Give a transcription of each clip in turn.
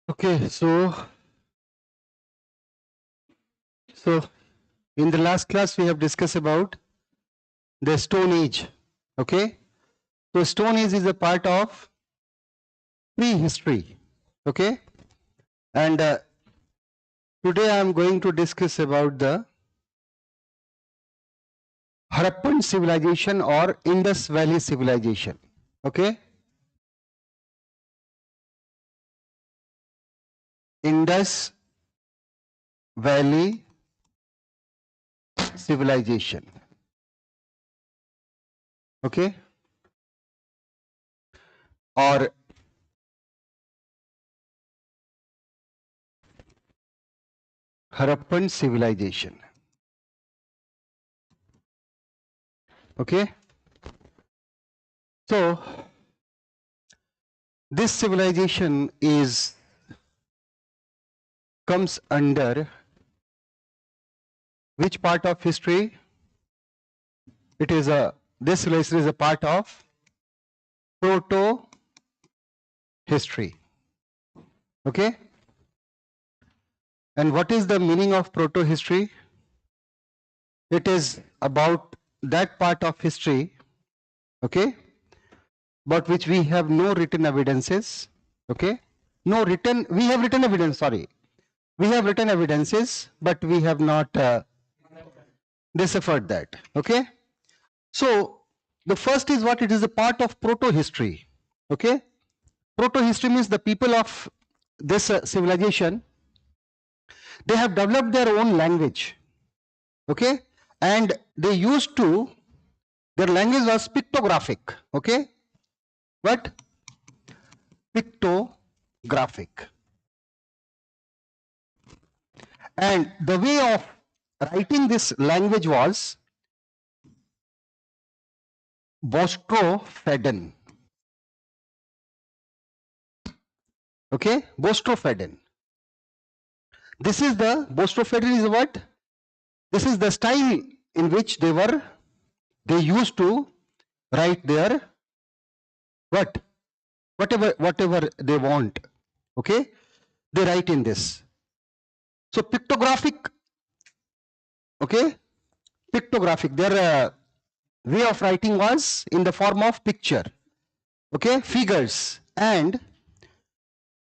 Okay, so in the last class we have discussed about the Stone Age. Okay, so Stone Age is a part of prehistory. Okay, and today I am going to discuss about the Harappan civilization or Indus Valley civilization. Okay, Indus Valley civilization. Okay, or Harappan civilization. Okay, so this civilization comes under which part of history? It is this civilization is a part of proto history. Okay, and what is the meaning of proto history? It is about that part of history, okay, but which we have no written evidences. Okay, no written, we have written evidence, sorry, we have written evidences, but we have not deciphered that. Okay, so the first is what? It is a part of proto history. Okay, proto history means the people of this civilization, they have developed their own language. Okay, and they used to, their language was pictographic. Okay, what? Pictographic. And the way of writing this language was Bostrofeden. Okay, Bostrofeden. This is the Bostrofeden is what? This is the style in which they used to write their whatever they want. Okay, they write in this. So pictographic. Okay, pictographic. Their way of writing was in the form of picture. Okay, figures, and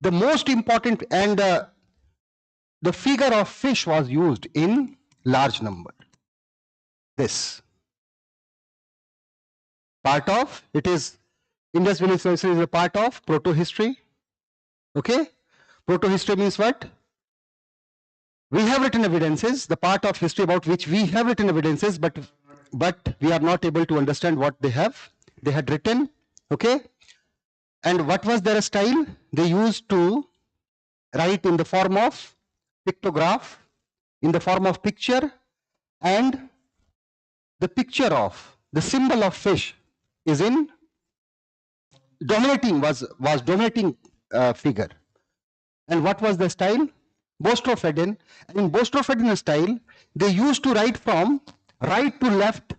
the most important, and the figure of fish was used in large number. This part of it is Indus Valley civilization is a part of proto history. Okay, proto history means what? We have written evidences, the part of history about which we have written evidences, but we are not able to understand what they had written. Okay, and what was their style? They used to write in the form of pictograph, in the form of picture, and the picture of the symbol of fish is in dominating, was dominating figure. And what was the style? Bostrofeden. And in Bostrofeden style, they used to write from right to left,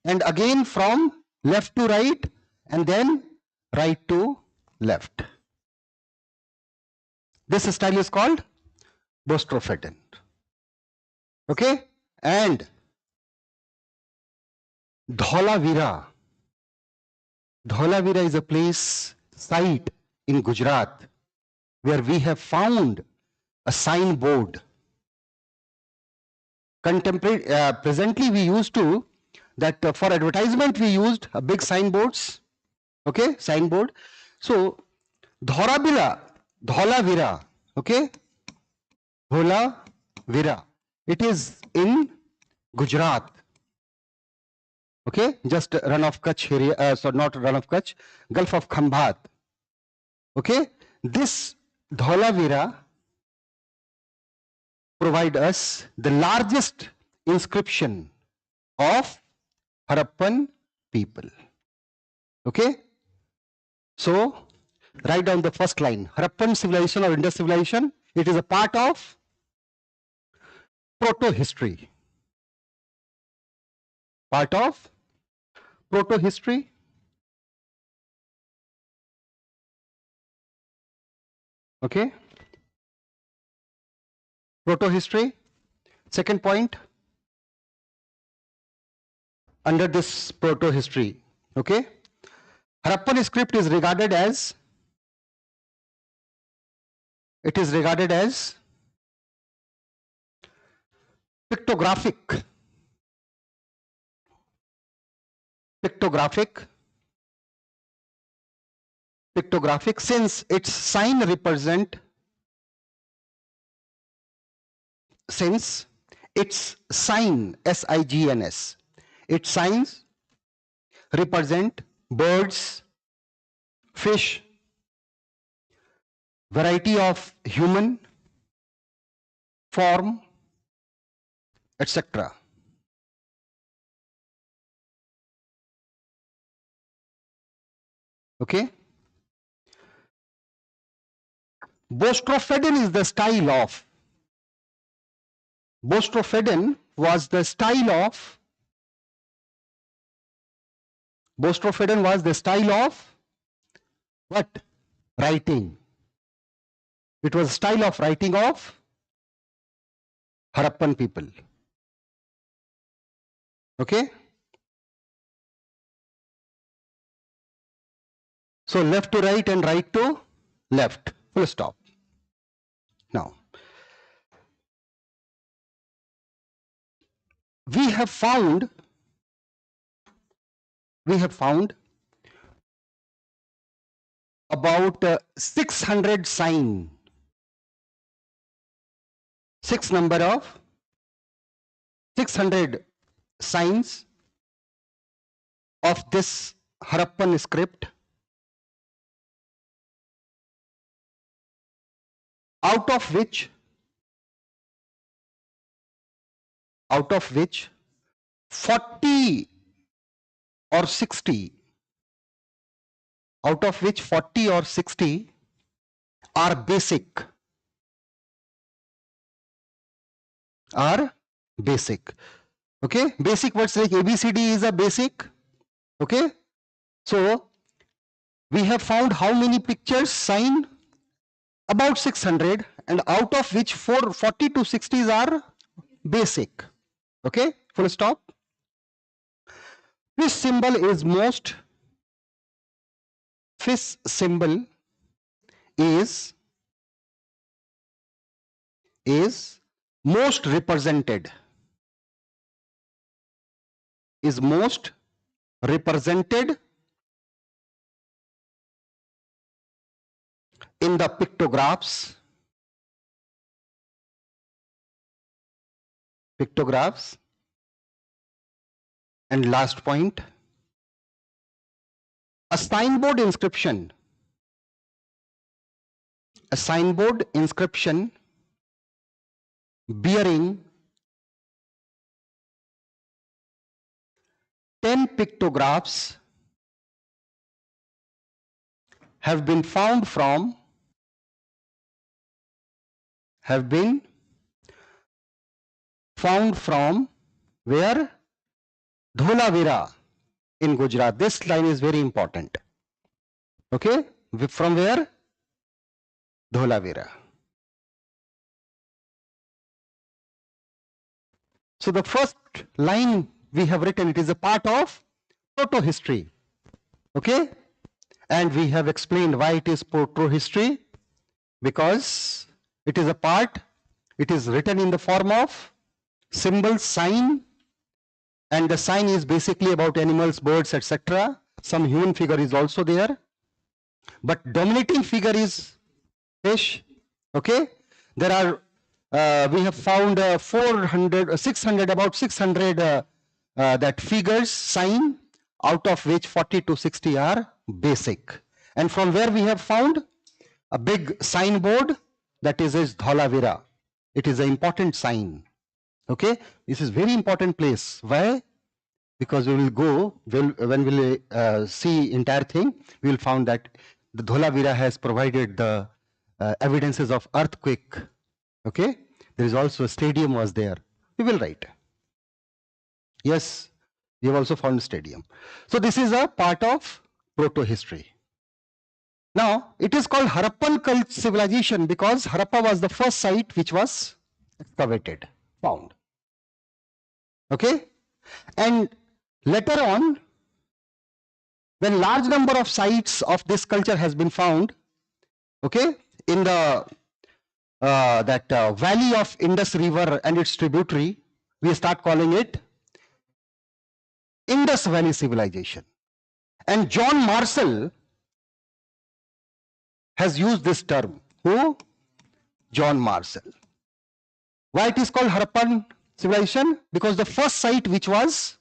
and again from left to right, and then right to left. This style is called Bostrofeden. Okay, and Dholavira. Dholavira is a place, site in Gujarat, where we have found a signboard. Contemporary, presently we used to, that for advertisement we used big signboards. Okay, signboard. So Dholavira, okay, Dholavira, it is in Gujarat. Okay, just run of Kutch area, so not run of Kutch, Gulf of Khambhat. Okay, this Dholavira provide us the largest inscription of Harappan people. Okay, so write down the first line. Harappan civilization or Indus civilization, it is a part of proto history. Part of proto history. Okay. Proto-history. Second point under this proto-history. Okay. Harappan script is regarded as, pictographic. Since its sign represent, S-I-G-N-S, its signs represent birds, fish, variety of human form, etc. Okay. Bostrofedon was the style of what? Writing. It was style of writing of Harappan people. Okay. So left to right and right to left. Full stop. Now, we have found about 600 sign. 600 signs of this Harappan script, out of which 40 or 60 are basic. Okay, basic words like ABCD is a basic. Okay, so we have found how many pictures sign? About 600, and out of which 40 to 60 are basic. Okay, full stop. Fish symbol is most represented. In the pictographs. And last point, a signboard inscription bearing 10 pictographs have been found from where? Dholavira in Gujarat. This line is very important. Okay, from where? Dholavira. So the first line we have written, it is a part of proto-history. Okay, and we have explained why it is proto-history, because it is written in the form of symbol, sign, and the sign is basically about animals, birds, etc. Some human figure is also there, but dominating figure is fish. Okay, there are we have found 600 that figures, sign, out of which 40 to 60 are basic. And from where we have found a big signboard, that is Dholavira. It is an important sign. Okay, this is very important place. Why? Because we will go, when we will see entire thing, we will find that the Dholavira has provided the evidences of earthquake. Okay, there is also a stadium was there. We will write. Yes, we have also found a stadium. So this is a part of proto-history. Now, it is called Harappan civilization because Harappa was the first site which was excavated, found. Okay? And later on, when large number of sites of this culture has been found, okay, in the valley of Indus River and its tributary, we start calling it Indus Valley Civilization. And John Marshall has used this term. Who? John Marshall. Why it is called Harappan civilization? Because the first site which was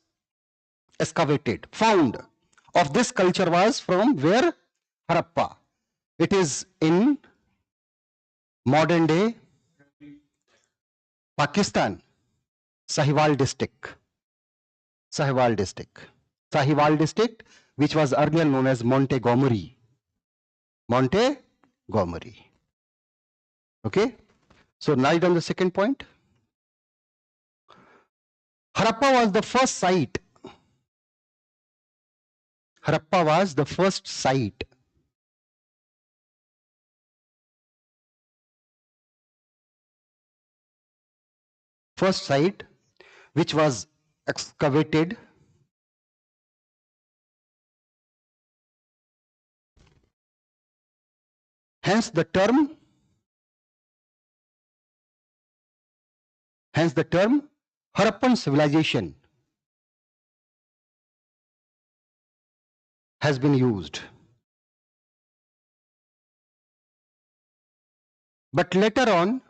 excavated, found of this culture was from where? Harappa. It is in modern day Pakistan, Sahiwal district. Sahiwal district. Sahiwal district, which was earlier known as Montgomery. Montgomery. Okay? So now on the second point. Harappa was the first site. Harappa was the first site which was excavated hence the term Harappan civilization has been used. But later on,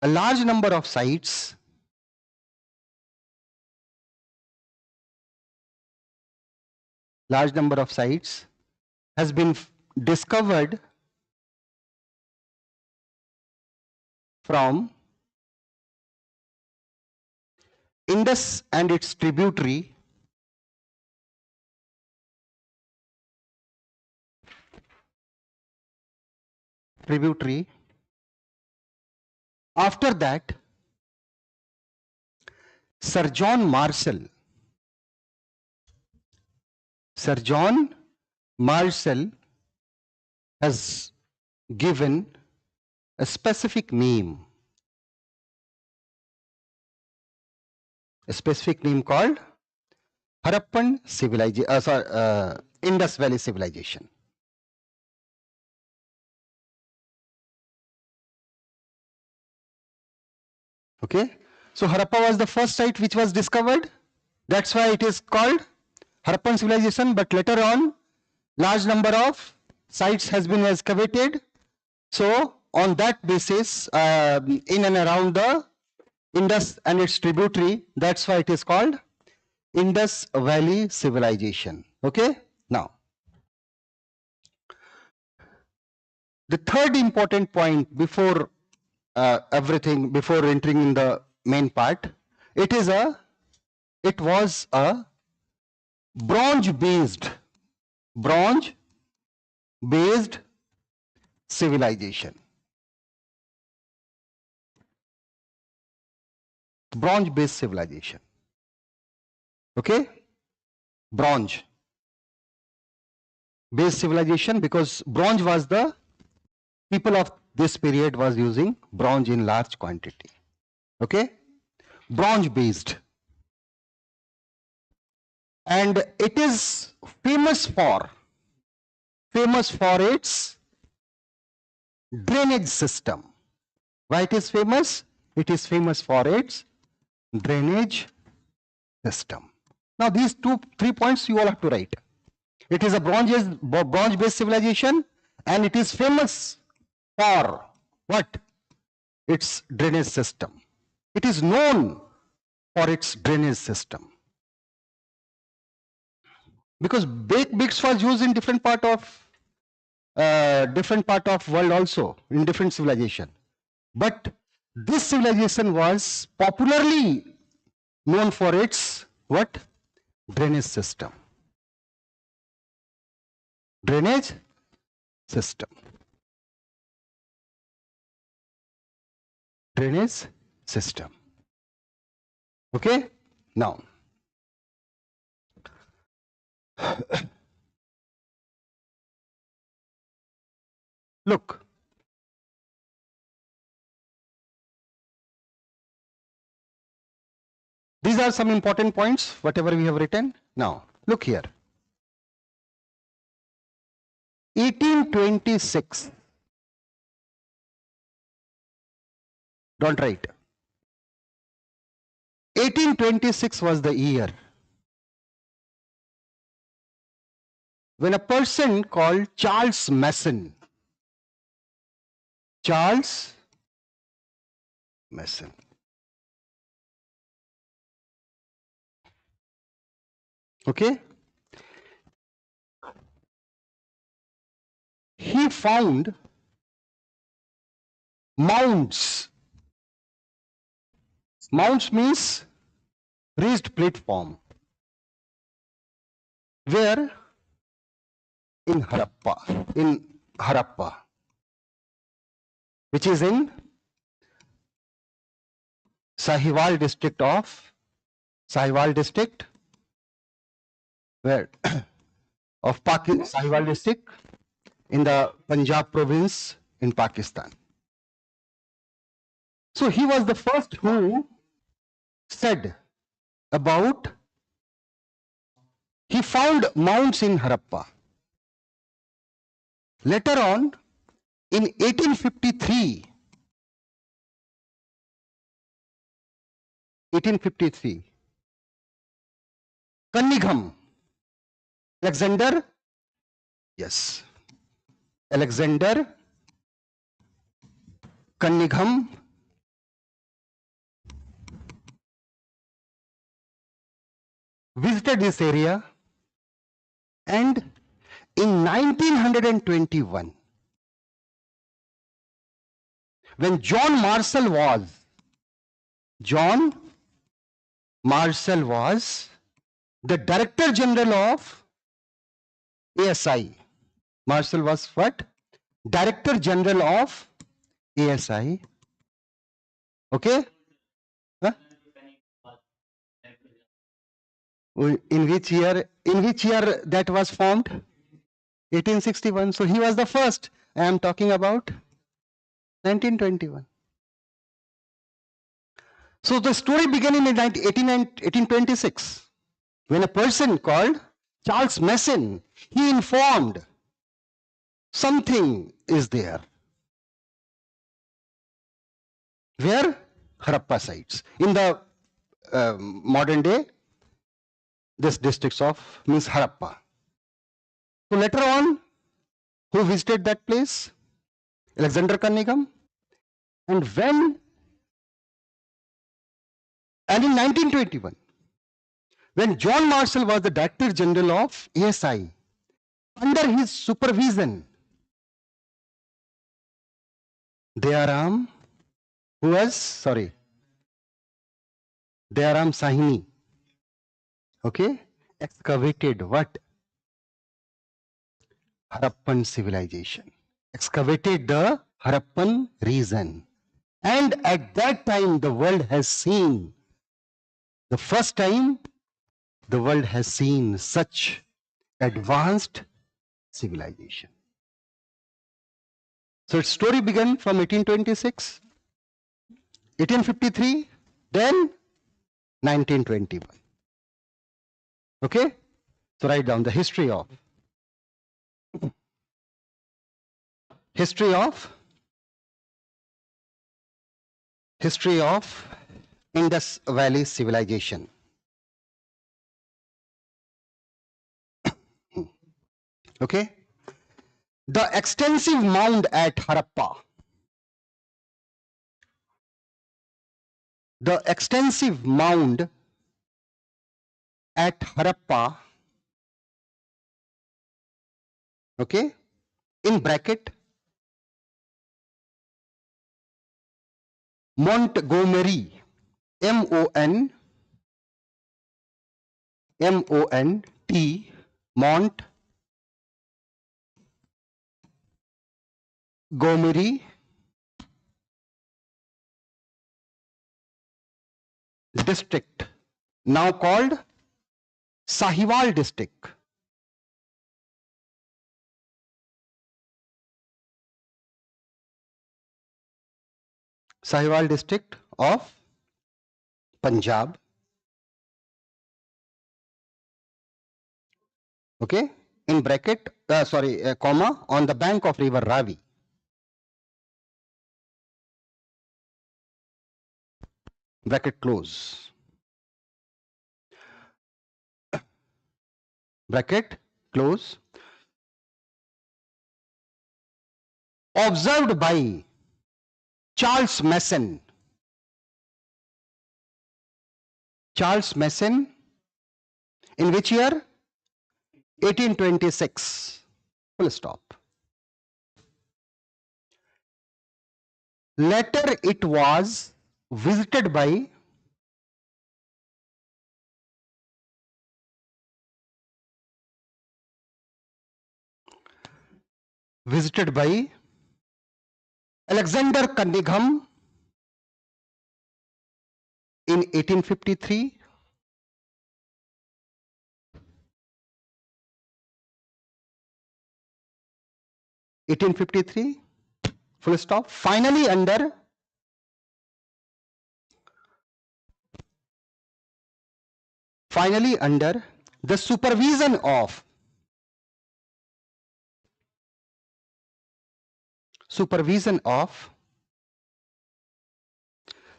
a large number of sites has been discovered from Indus and its tributary After that, Sir John Marshall has given a specific name called Harappan civilization, Indus Valley civilization. Okay, so Harappa was the first site which was discovered. That's why it is called Harappan civilization. But later on, large number of sites has been excavated. So on that basis, in and around the Indus and its tributary, that's why it is called Indus Valley civilization. Okay, now the third important point before before entering in the main part, it was a bronze-based civilization. Bronze-based civilization. Okay, bronze-based civilization, because bronze was the people of this period was using bronze in large quantity. Okay, bronze-based, and it is famous for its drainage system. Why it is famous? It is famous for its drainage system. Now these 3 points you all have to write. It is a bronze-based civilization, and it is famous for what? Its drainage system. It is known for its drainage system. Because baked bricks was used in different part of world also, in different civilization. But this civilization was popularly known for its what? Drainage system. Drainage system. Drainage system. Okay, now Look, these are some important points, whatever we have written. Now, look here. 1826. Don't write. 1826 was the year when a person called Charles Mason, okay, he found mounds. Mounds means raised platform. Where? In Harappa, which is in Sahiwal district, where of Pakistan, Sahiwal district in the Punjab province in Pakistan. So he was the first who said about, he found mounds in Harappa. Later on, in 1853, Cunningham, Alexander Cunningham visited this area, and in 1921, when John Marshall was the Director General of ASI. Marshall was what? Director General of ASI. Okay? Huh? In which year that was formed? 1861. So he was the first. I am talking about 1921. So the story began in 1826 when a person called Charles Mason, he informed something is there. Where? Harappa sites. In the modern day, this districts of means Harappa. So later on, who visited that place? Alexander Cunningham. And in 1921, when John Marshall was the Director General of ASI, under his supervision, Dayaram Sahini, okay, excavated what? Harappan civilization. Excavated the Harappan region. And at that time, the world has seen, the first time, the world has seen such advanced civilization. So its story began from 1826, 1853, then 1921. Okay? So write down the history of Indus Valley civilization. Okay? The extensive mound at Harappa. The extensive mound at Harappa, okay, in bracket, Montgomery, M-O-N-T, Montgomery district, now called Sahiwal district. Sahiwal district of Punjab. Okay, in bracket, comma, on the bank of river Ravi. Bracket close. Bracket close. Observed by Charles Mason. Charles Mason, in which year? 1826. Full stop. Later it was visited by Alexander Cunningham in 1853. Full stop. Finally under the supervision of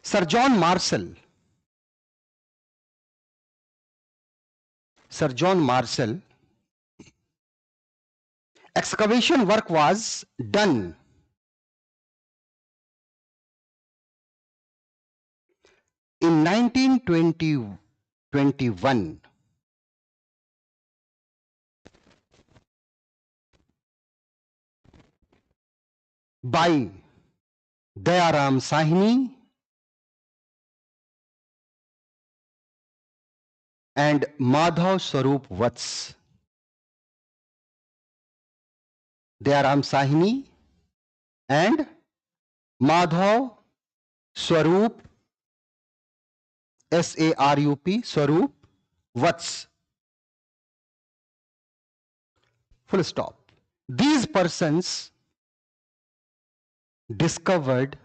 Sir John Marshall. Excavation work was done in 1921 by Dayaram Sahni and Madhav Swarup Vats. Dayaram Sahni and Madhav Swarup, S-A-R-U-P, Swarup Vats. Full stop. These persons discovered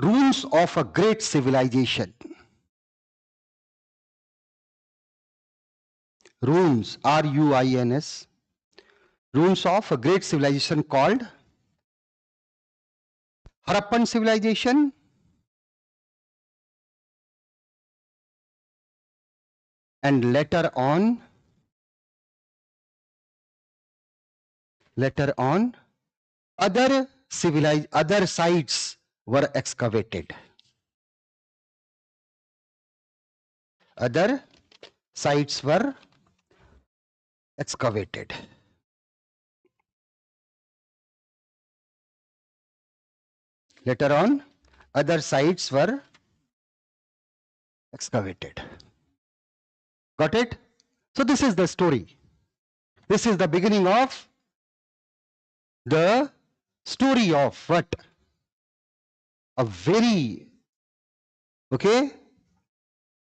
ruins of a great civilization. Ruins, R-U-I-N-S, ruins of a great civilization called Harappan civilization, and later on other sites were excavated. Other sites were excavated. Later on, other sites were excavated. Got it? So this is the story. This is the beginning of the story of what? A very,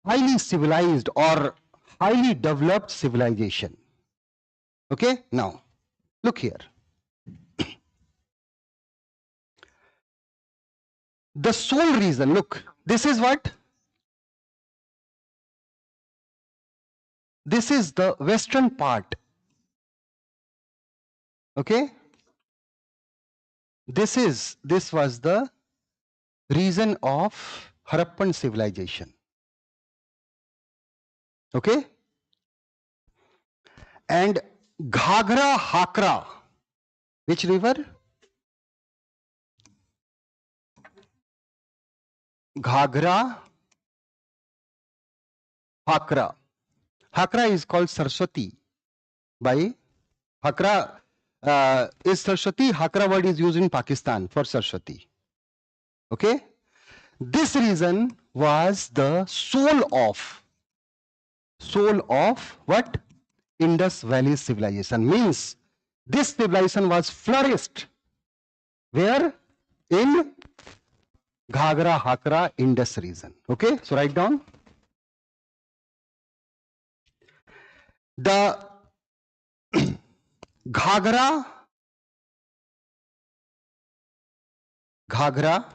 highly civilized or highly developed civilization. Okay, now look here. The sole reason, look, this is what? This is the western part. Okay? This was the reason of Harappan civilization. Okay? And Ghagra Hakra, which river? Ghagra Hakra. Hakra is called Saraswati by Hakra is Saraswati. Hakra word is used in Pakistan for Saraswati. Okay? This region was the soul of what? Indus Valley civilization. Means this civilization was flourished. Where? In Ghagra Hakra Indus region. Okay? So write down. The Ghagra Ghagra,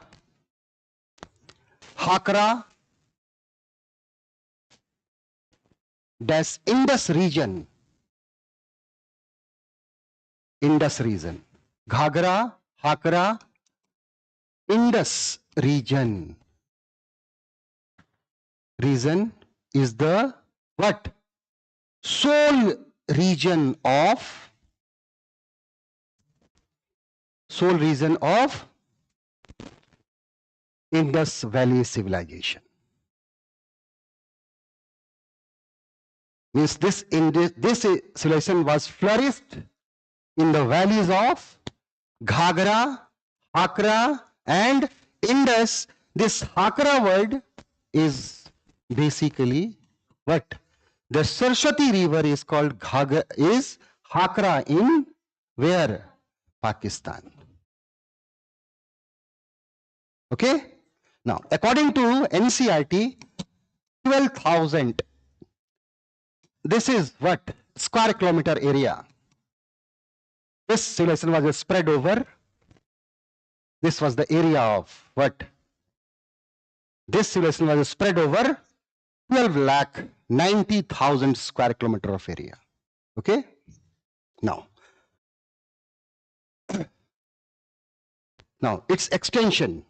Hakra, dash Indus region. Indus region. Ghagra, Hakra, Indus region. Region is the what? Sole region of Indus Valley civilization. Means this civilization was flourished in the valleys of Ghagra, Hakra and Indus. This Hakra word is basically what? The Saraswati river is called Hakra in where? Pakistan. Okay? Now, according to NCERT, 12,000. This is what? Square kilometer area. This civilization was spread over. This was the area of what? This civilization was spread over 12,90,000 square kilometer of area. Okay? Now its extension.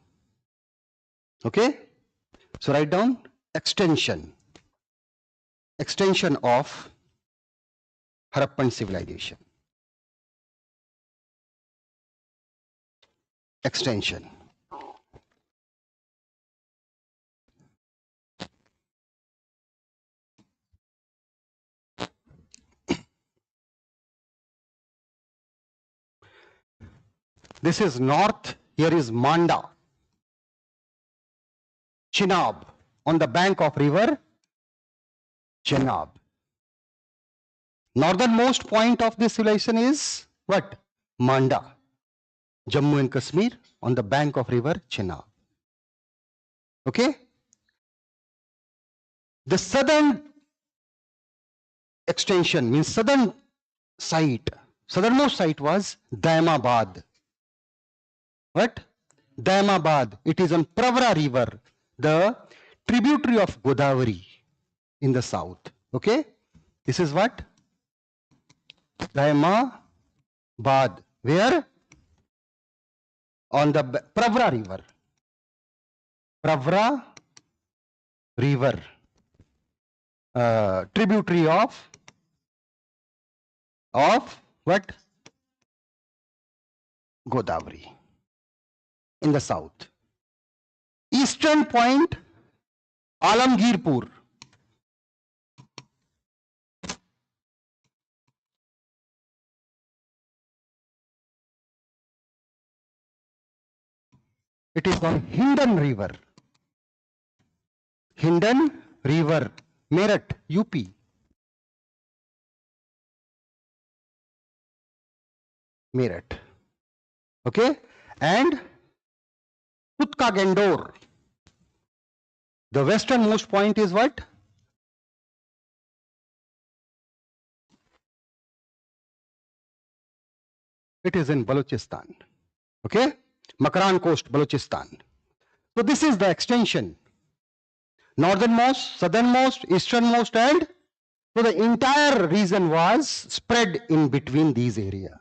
Okay? So write down extension. Extension of Harappan civilization. Extension. This is north, here is Manda, Chenab, on the bank of river Chenab. Northernmost point of this civilization is what? Manda, Jammu and Kashmir, on the bank of river Chenab. Okay? The southern extension means southern site, southernmost site was Daimabad. What? Daimabad. It is on Pravara river, the tributary of Godavari in the south. Okay? This is what? Daimabad. Where? On the Pravara river. Pravara river. Tributary of what? Godavari in the south. Eastern point, Alamgirpur. It is on Hindon river. Hindon river, Meerut, UP. Meerut. Okay? And Utkagendor. The westernmost point is what? It is in Balochistan. Okay? Makran coast, Balochistan. So this is the extension. Northernmost, southernmost, easternmost, and so the entire region was spread in between these areas.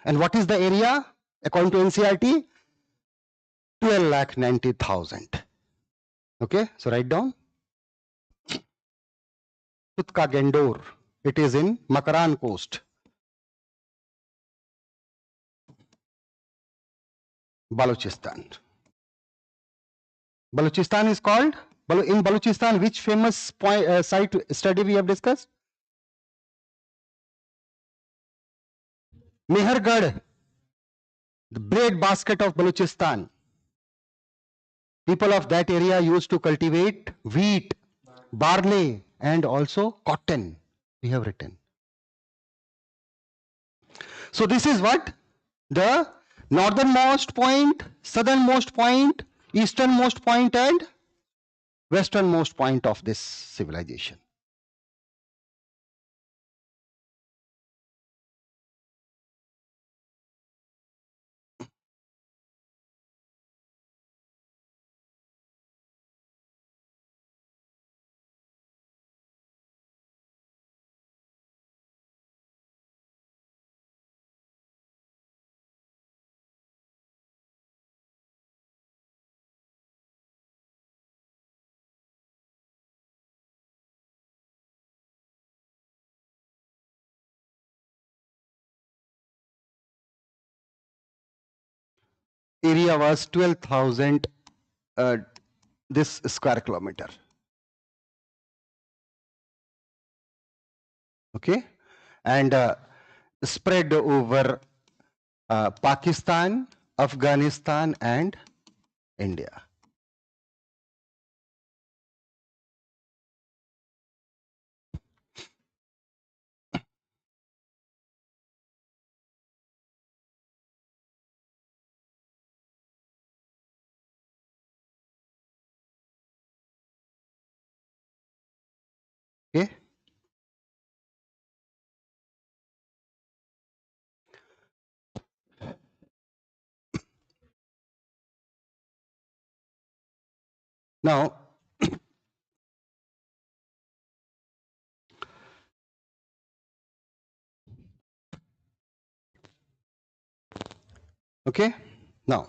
And what is the area? According to NCERT, 12,90,000. Okay, so write down. Utkagendor. It is in Makran coast. Balochistan. Balochistan is called, in Balochistan, which famous site study we have discussed? Mehergarh, the bread basket of Balochistan. People of that area used to cultivate wheat, barley, and also cotton, we have written. So this is what? The northernmost point, southernmost point, easternmost point, and westernmost point of this civilization. area was 12,000 this square kilometer. Okay, and spread over Pakistan, Afghanistan, and India. Okay. Now, okay, now,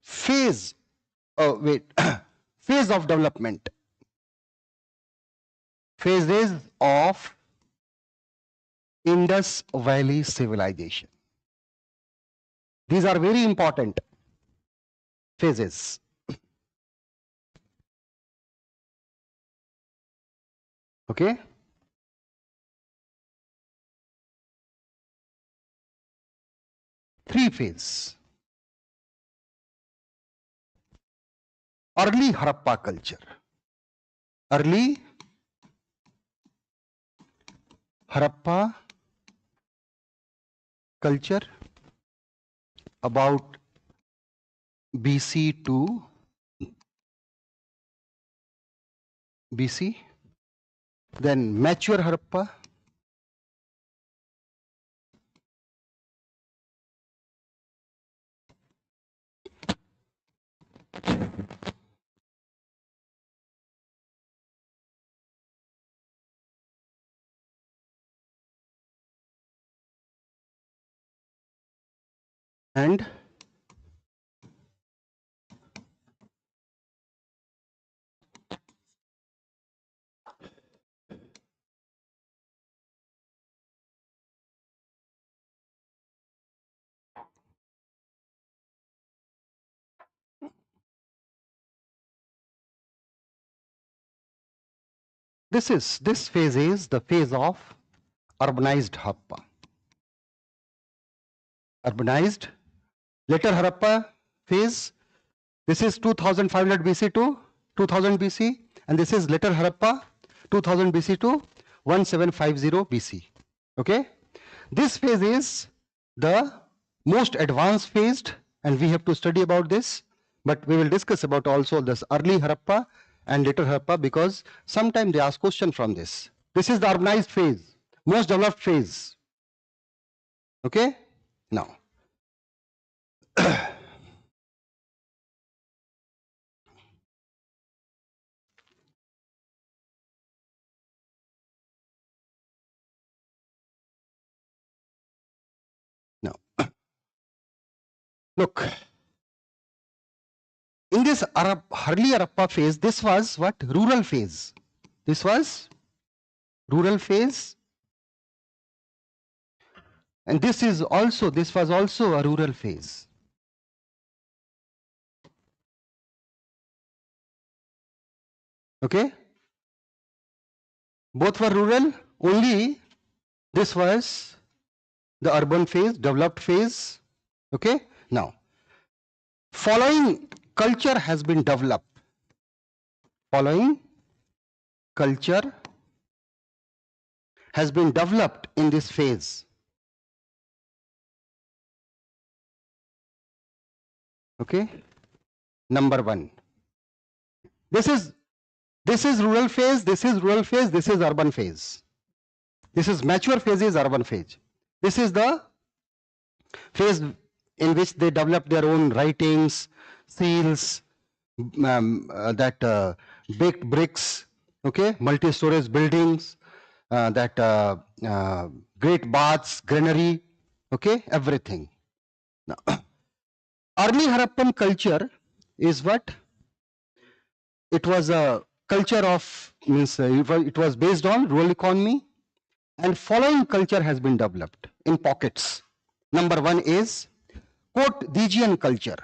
phase, oh wait, phase of development, phases of Indus Valley civilization. These are very important phases. Okay. Three phase. Early Harappa culture. Early Harappa culture about BC to BC. Then mature Harappa. And this phase is the phase of urbanized Harappa. Urbanized. Later Harappa phase. This is 2500 BC to 2000 BC, and this is later Harappa 2000 BC to 1750 BC. Okay, this phase is the most advanced phase, and we have to study about this. But we will discuss about also this early Harappa and later Harappa, because sometimes they ask question from this. This is the urbanized phase, most developed phase. Okay, now. Now, look, in this early Harappa phase, this was what? Rural phase. This was rural phase, and this was also a rural phase. Okay, both were rural, only this was the urban phase, developed phase. Okay, now following culture has been developed. Following culture has been developed in this phase. Okay, number one. This is rural phase, this is rural phase, this is urban phase. This is mature phase, is urban phase. This is the phase in which they develop their own writings, seals, baked bricks, okay, multi-storage buildings, great baths, granary, okay, everything. Now, early Harappan culture is what? It was a culture of, it was based on rural economy, and following culture has been developed in pockets. Number one is 𝐾𝐢𝐤𝐤𝐻 culture.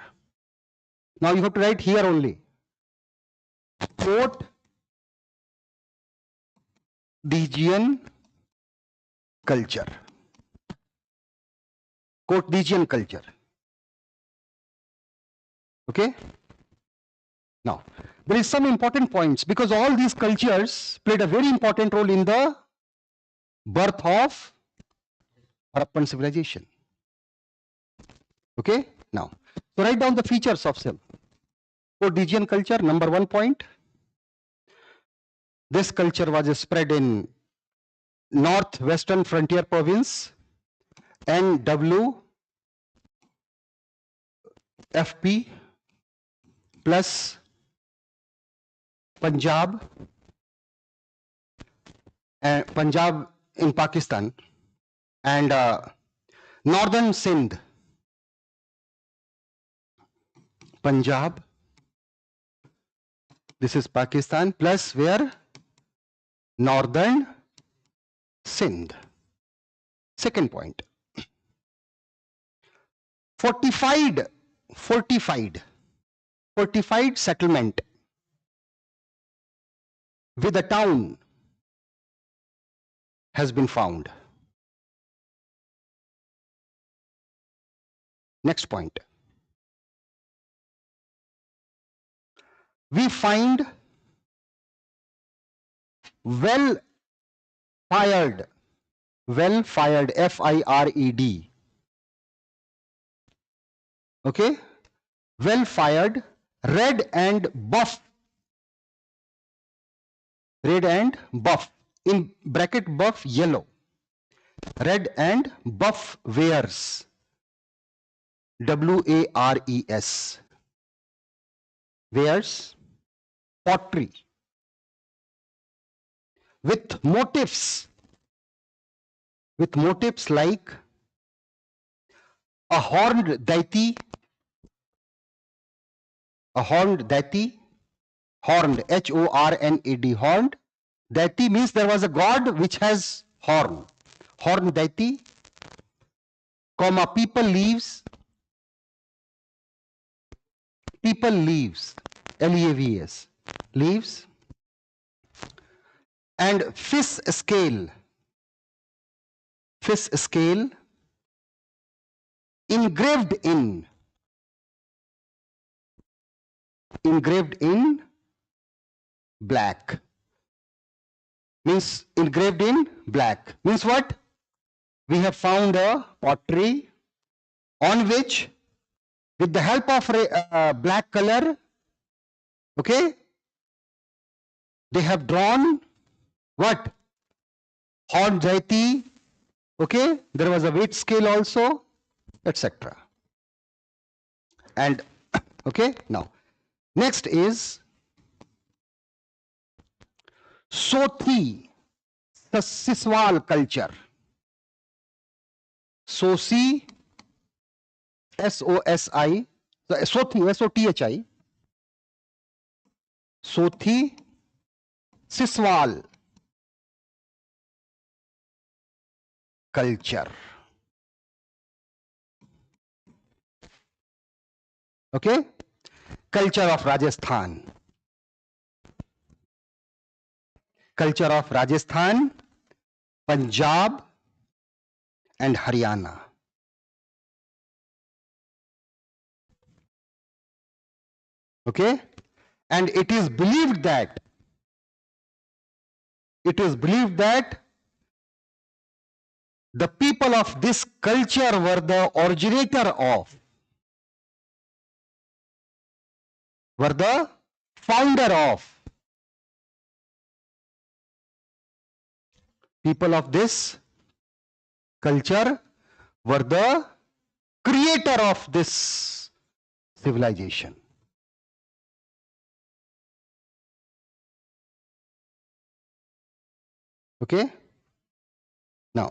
Now you have to write here only. 𝐾𝐢𝐤𝐤𝐻 culture. 𝐾𝐢𝐤𝐤𝐻 culture. Okay. Now, there is some important points because all these cultures played a very important role in the birth of Harappan civilization. Okay. Now, so write down the features of 𝐾𝐢𝐤𝐻 culture. Number one point. This culture was spread in northwestern frontier province, NWFP plus Punjab and Punjab in Pakistan and northern Sindh, Punjab, this is Pakistan, plus where? Northern Sindh. Second point. Fortified settlement with a town has been found. Next point. We find well-fired, F-I-R-E-D. Okay? Well-fired, red and buff, in bracket buff, yellow, red and buff wares, W-A-R-E-S, wares, pottery, with motifs like a horned deity, horned, H-O-R-N-E-D, horned. Deity means there was a god which has horn. Horned deity, comma, people leaves, L-E-A-V-E-S, leaves, and fish scale, engraved in black. Means engraved in black. Means what? We have found a pottery on which, with the help of black color, okay, they have drawn what? Horn deity, okay, there was a weight scale also, etc. And okay, now next is Sothi Siswal culture. Sothi, S-O-S-I, Sothi, S-O-T-H-I, Sothi Siswal culture. Okay, culture of Rajasthan. Culture of Rajasthan, Punjab and Haryana. Okay, and it is believed that the people of this culture were the originator of, were the founder of, people of this culture were the creator of this civilization. Okay, now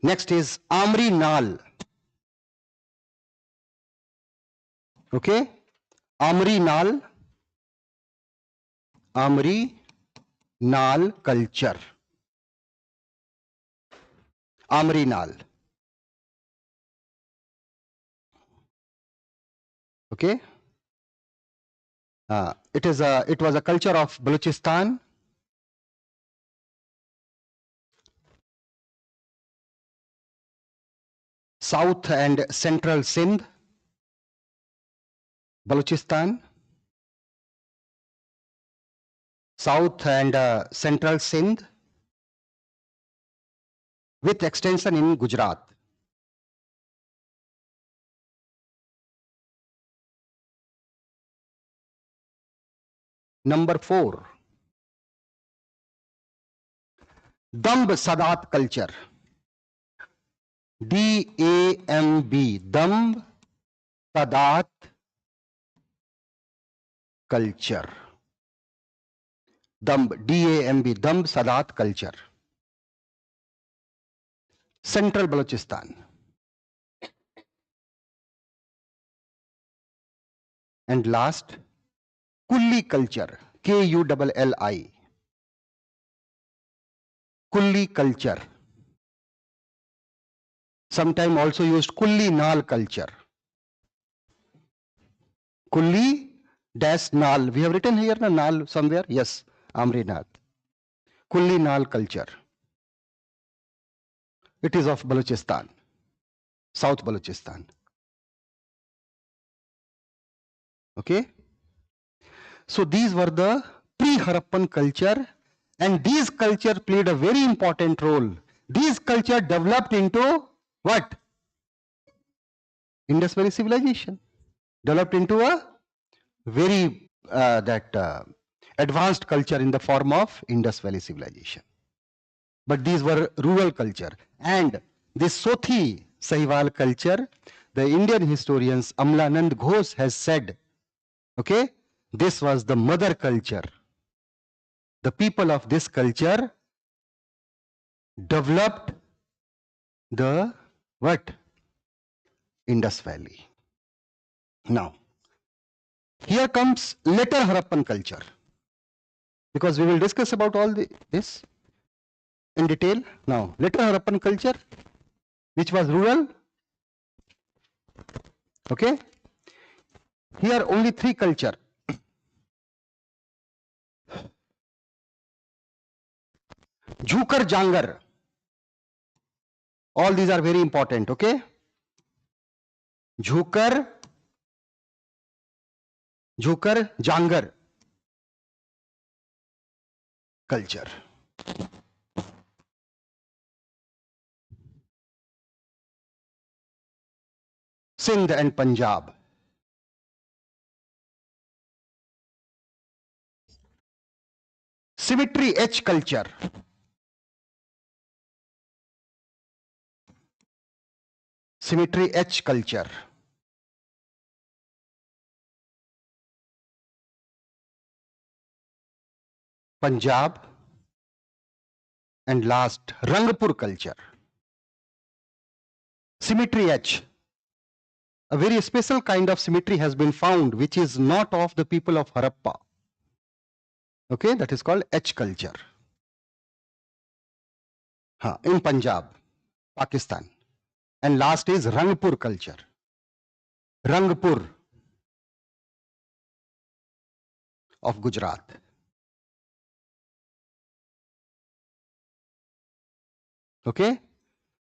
next is Amri Nal. Okay, Amri Nal, Amri Nal culture. Amri Nal. Okay. It was a culture of Balochistan, South and Central Sindh, Balochistan, South and Central Sindh, with extension in Gujarat. Number 4, Damb Sadat culture. D-A-M-B, Damb Sadat culture. Damb, D-A-M-B, Damb Sadat culture. Central Balochistan. And last, Kulli culture, K-U-L-L-I. Kulli culture. Sometimes also used Kulli Nal culture. Kulli dash Nal. We have written here na Nal somewhere. Yes, Amrinath. Kulli Nal culture. It is of Balochistan, South Balochistan. Okay. So these were the pre-Harappan culture, and these culture played a very important role. These culture developed into what? Indus Valley civilization. Developed into a very advanced culture in the form of Indus Valley civilization. But these were rural culture. And this Sothi Sahiwal culture, the Indian historians Amlanand Ghosh has said, okay, this was the mother culture. The people of this culture developed the what? Indus Valley. Now, here comes later Harappan culture, because we will discuss about all this in detail. Now, later Harappan culture, which was rural. Okay. Here only 3 culture. Jhukar Jangar. All these are very important. Okay. Jhukar Jangar culture. Sindh and Punjab. Symmetry H culture. Symmetry H culture. Punjab. And last, Rangpur culture. Symmetry H. A very special kind of symmetry has been found, which is not of the people of Harappa. Okay, that is called H culture. In Punjab, Pakistan. And last is Rangpur culture. Rangpur of Gujarat. Okay.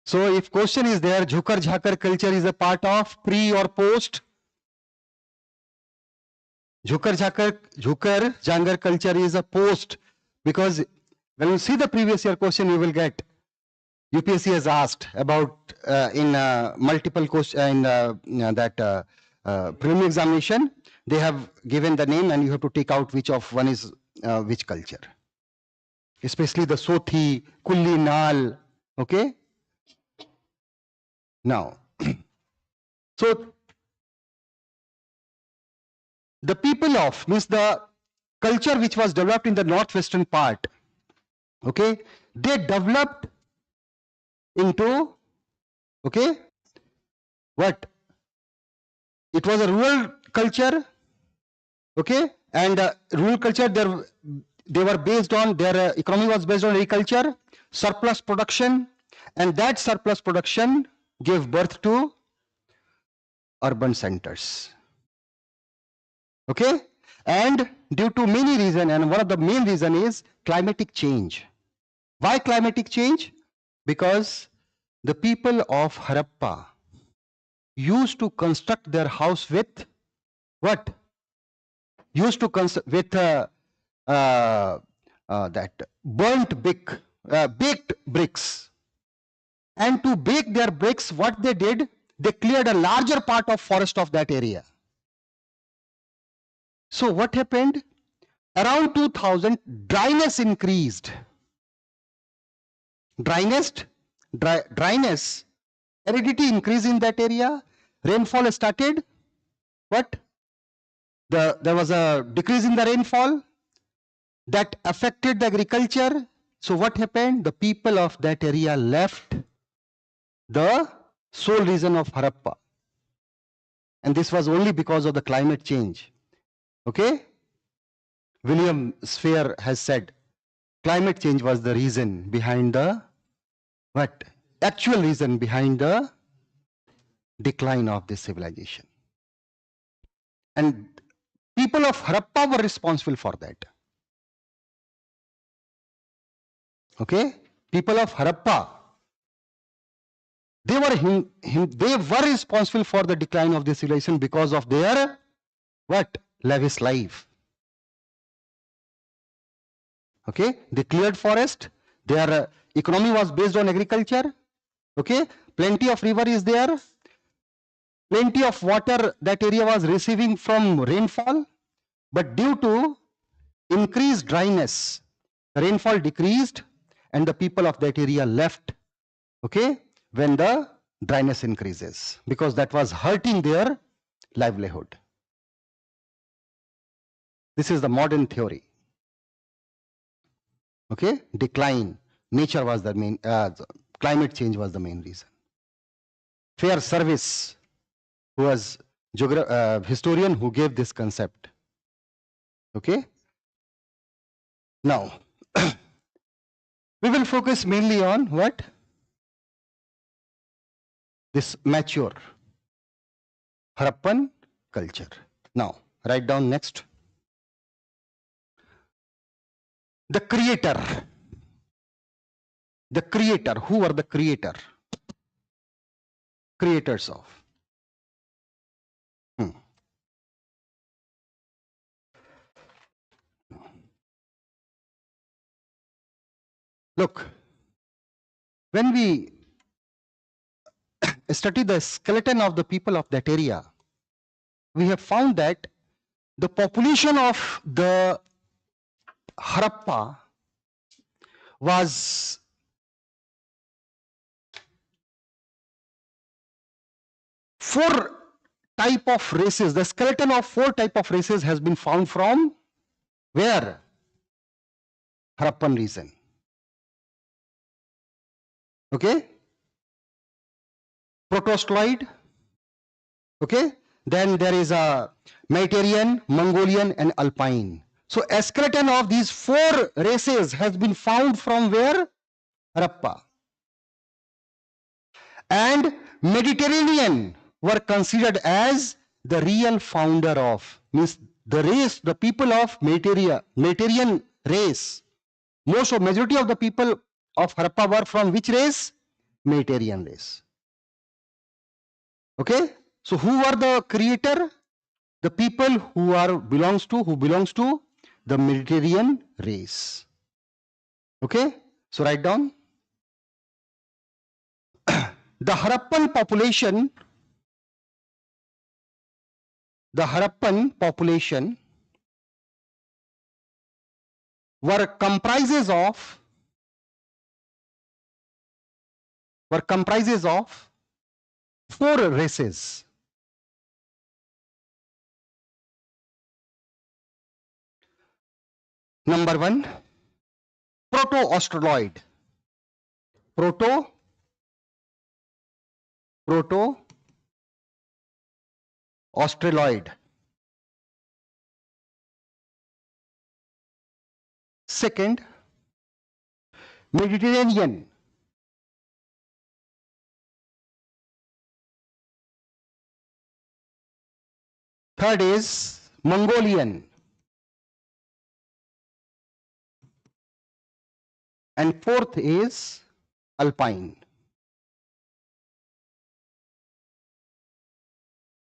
So if question is there, Jhukar Jhakar culture is a part of pre or post? Jhukar Jangar culture is a post, because when you see the previous year question, you will get UPSC has asked about in multiple question in that preliminary examination. They have given the name, and you have to take out which of one is which culture. Especially the Sothi, Kulli Nal. Okay. Now, so the people of, means the culture which was developed in the northwestern part, okay, they developed into, okay, what? It was a rural culture, okay, and rural culture, there they were based on, their economy was based on agriculture, surplus production, and that surplus production gave birth to urban centers. Okay? And due to many reasons, and one of the main reasons is climatic change. Why climatic change? Because the people of Harappa used to construct their house with what? Used to construct with that burnt baked bricks. And to bake their bricks, what they did, they cleared a larger part of forest of that area. So what happened? Around 2000, dryness increased. Dryness, aridity increased in that area. Rainfall started. What? There was a decrease in the rainfall that affected the agriculture. So what happened? The people of that area left the sole region of Harappa. And this was only because of the climate change. Okay? William Sphere has said, climate change was the reason behind the, what? Actual reason behind the decline of this civilization. And people of Harappa were responsible for that. Okay? People of Harappa, they were responsible for the decline of the civilization because of their, what? Lavish life. Okay? They cleared forest. Their economy was based on agriculture. Okay? Plenty of river is there. Plenty of water that area was receiving from rainfall. But due to increased dryness, the rainfall decreased and the people of that area left. Okay? When the dryness increases, because that was hurting their livelihood. This is the modern theory. Okay? Decline. Nature was the main, climate change was the main reason. Fair Service, who was historian who gave this concept. Okay? Now, we will focus mainly on what? This mature Harappan culture. Now, write down next. The creator. The creator. Who were the creator? Creators of. Look, when we study the skeleton of the people of that area, we have found that the population of the Harappa was four type of races. The skeleton of four type of races has been found from where? Harappan region. Okay? Protohistoid. Okay? Then there is a Mediterranean, Mongolian and Alpine. So a skeleton of these four races has been found from where? Harappa. And Mediterranean were considered as the real founder of, means the race, the people of Mediterranean race. Majority of the people of Harappa were from which race? Mediterranean race. Okay? So who are the creator? The people who belongs to the Mediterranean race. Okay? So write down. The Harappan population were comprises of four races. Number one, Proto-Australoid. Proto-Australoid. Second, Mediterranean. Third is Mongolian. And fourth is Alpine.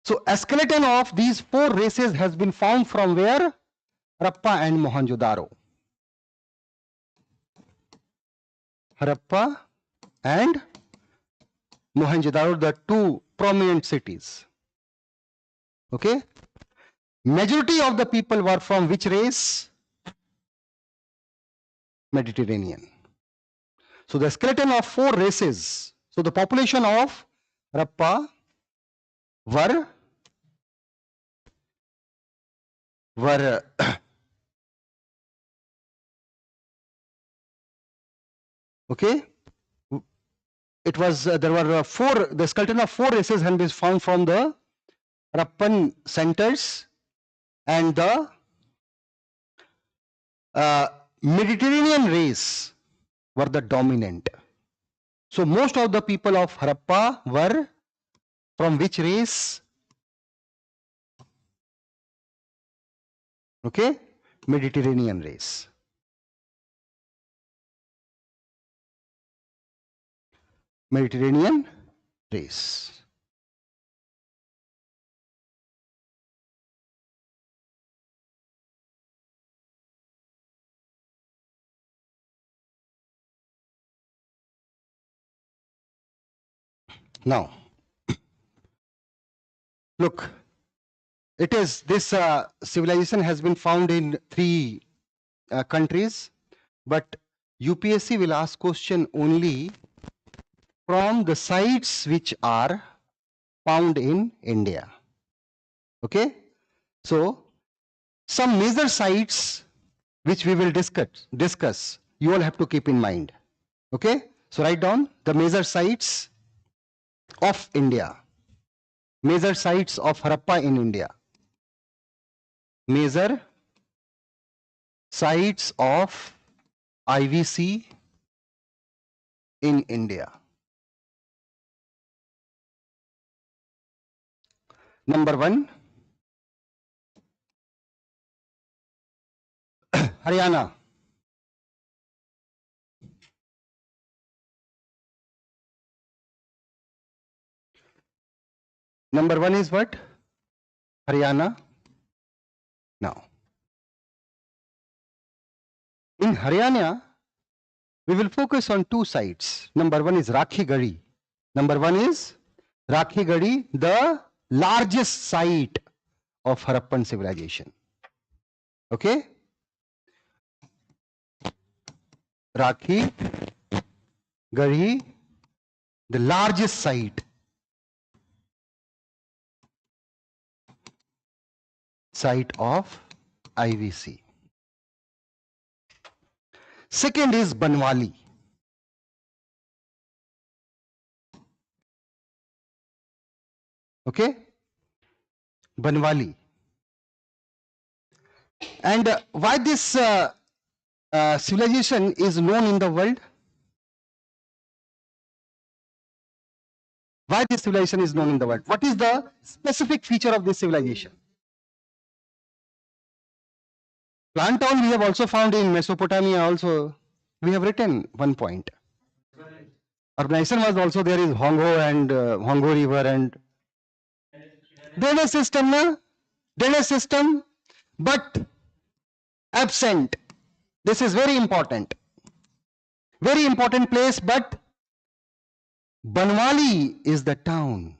So a skeleton of these four races has been found from where? Harappa and Mohenjo-daro. Harappa and Mohenjo-daro, the two prominent cities. Okay? Majority of the people were from which race? Mediterranean. So the skeleton of four races. So the population of Harappa were okay, it was there were the skeleton of four races had been found from the Harappan centers, and the Mediterranean race were the dominant. So most of the people of Harappa were from which race? Okay, Mediterranean race. Mediterranean race. Now, look, it is this civilization has been found in three countries, but UPSC will ask question only from the sites which are found in India. Okay, so some major sites which we will discuss, you all have to keep in mind. Okay, so write down the major sites of India, major sites of Harappa in India, major sites of IVC in India. Number 1, Haryana. Number 1 is what? Haryana. Now, in Haryana, we will focus on two sites. Number 1 is 𝐼𝐸. Number 1 is 𝐼𝐸, the largest site of Harappan civilization. Okay? 𝐼𝐸, the largest site of IVC. Second is Banwali. Okay, Banwali. And why this civilization is known in the world? Why this civilization is known in the world? What is the specific feature of this civilization? Plant town we have also found in Mesopotamia also. We have written one point. Urbanization was also there in Hongo and Hongo river and drainage system, na? Drainage system, but absent. This is very important. Very important place, but Banwali is the town,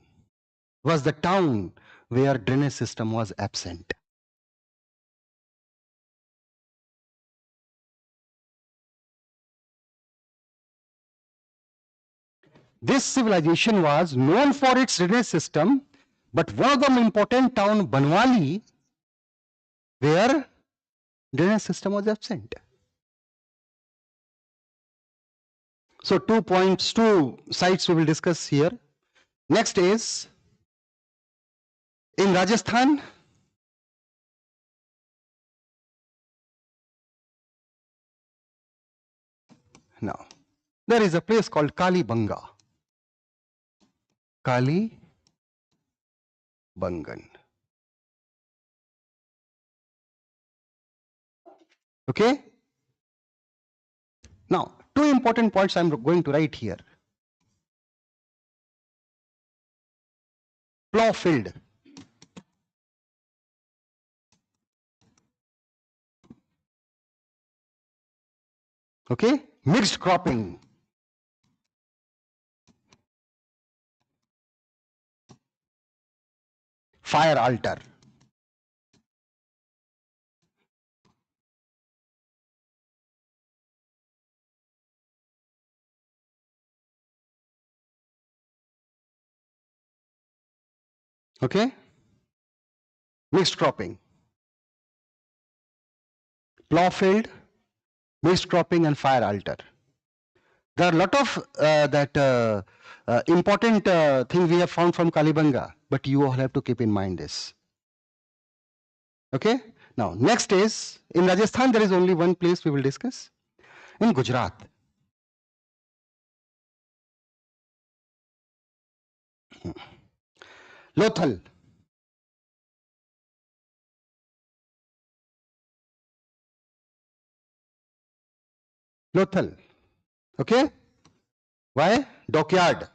was the town where drainage system was absent. This civilization was known for its drainage system, but one of the important town, Banwali, where drainage system was absent. So 2 points, 2 sites we will discuss here. Next is in Rajasthan. Now, there is a place called Kalibangan. Kalibangan. Okay? Now, two important points I'm going to write here. Plough field. Okay? Mixed cropping. Fire altar. Okay? Mixed cropping. Plough field, mixed cropping and fire altar. There are a lot of important things we have found from Kalibangan, but you all have to keep in mind this. Okay? Now, next is, in Rajasthan, there is only one place we will discuss. In Gujarat. Lothal. Lothal. Okay? Why? Dockyard.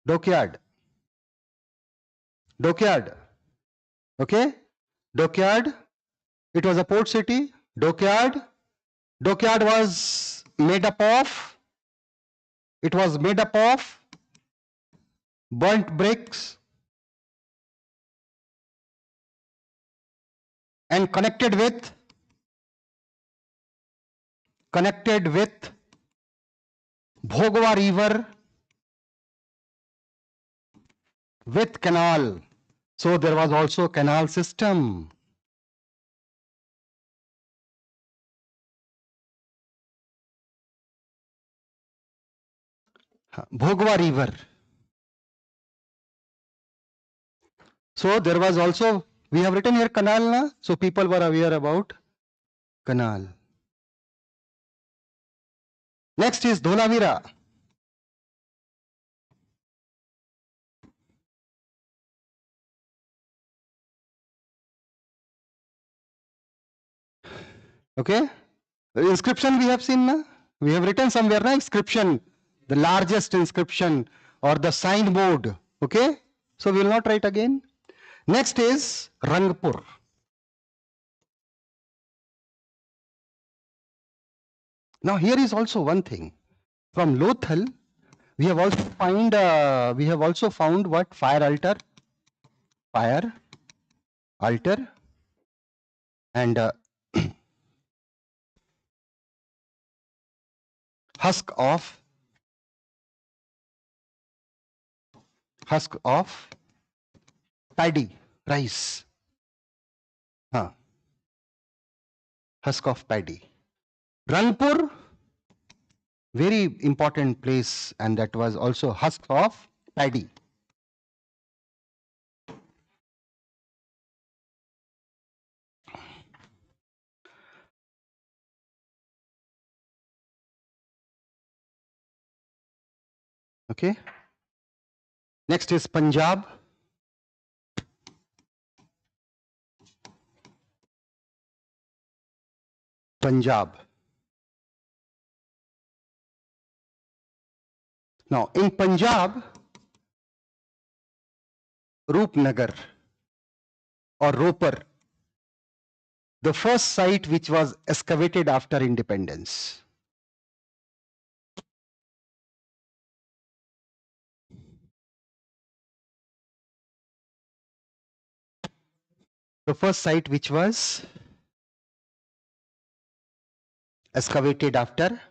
Dockyard. Dockyard. Okay? Dockyard. It was a port city. Dockyard. Dockyard was made up of, it was made up of burnt bricks and connected with Bhogwa river with canal. So there was also canal system. Bhogwa river. So there was also, we have written here canal, na? So people were aware about canal. Next is Dholavira. Okay? The inscription we have seen, na? We have written somewhere, na? Inscription, the largest inscription or the signboard. Okay? So we will not write again. Next is Rangpur. Now here is also one thing. From Lothal, we have also found what? Fire altar, and husk of paddy, rice. Husk of paddy. Rangpur, very important place, and that was also husk of paddy. Okay. Next is Punjab. Now in Punjab, Roopnagar or Roper, the first site which was excavated after independence. The first site which was excavated after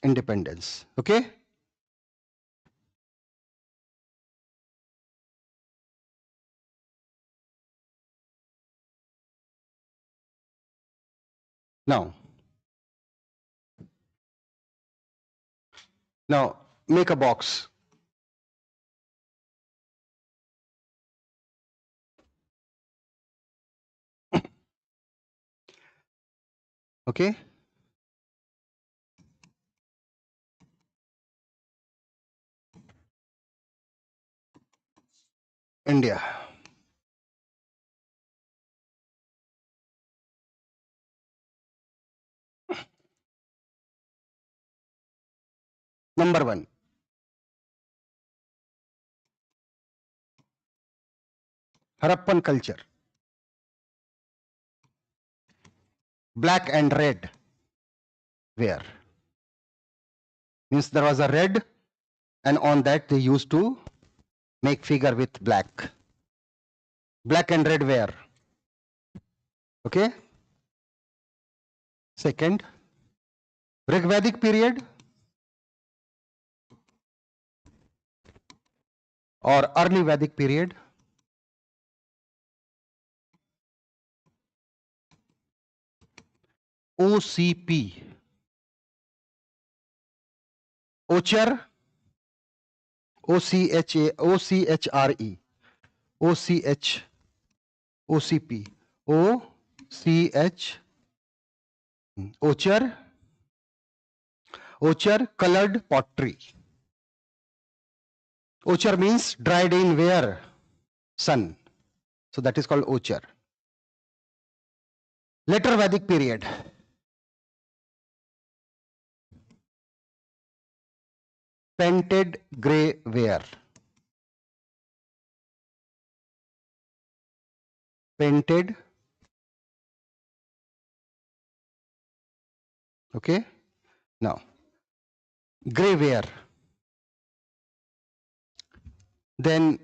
independence. Okay? Now make a box. Okay. India. Number 1. Harappan culture. Black and red ware. Means there was a red, and on that they used to make figure with black. Black and red ware. Okay. Second, Rigvedic period or early Vedic period. OCP. Ochre. OCHRE. OCP. Ochre colored pottery. Ochre means dried in where? Sun. So that is called ochre. Later Vedic period. Painted grey ware. Painted. Okay. Now, grey ware. Then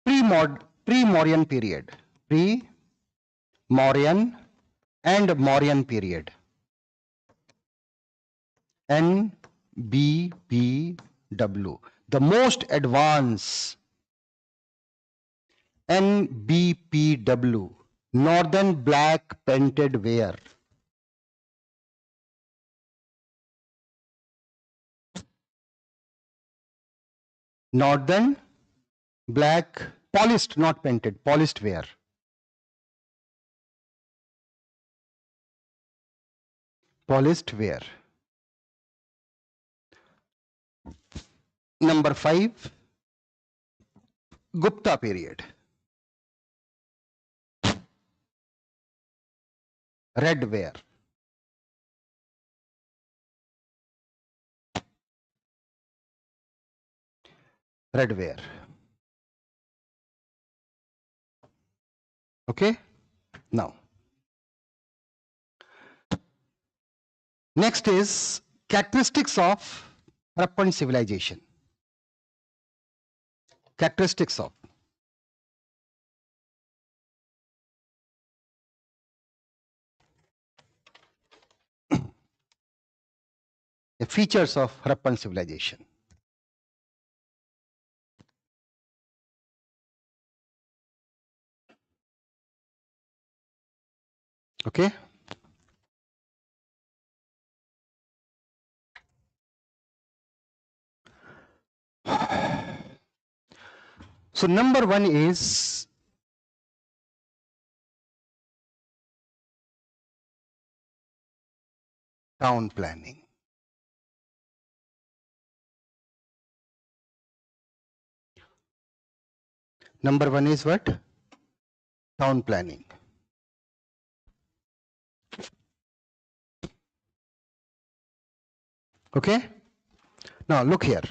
pre-Mauryan period. Pre-Mauryan and Mauryan period. NBPW. The most advanced NBPW. Northern black painted ware. Northern black polished, not painted, polished ware. Polished ware. Number 5, Gupta period. Red ware. Red ware. Okay. Now, next is characteristics of Harappan civilization. Characteristics of. The features of Harappan civilization. Okay. So number 1 is town planning. Number 1 is what? Town planning. Okay. Now look here.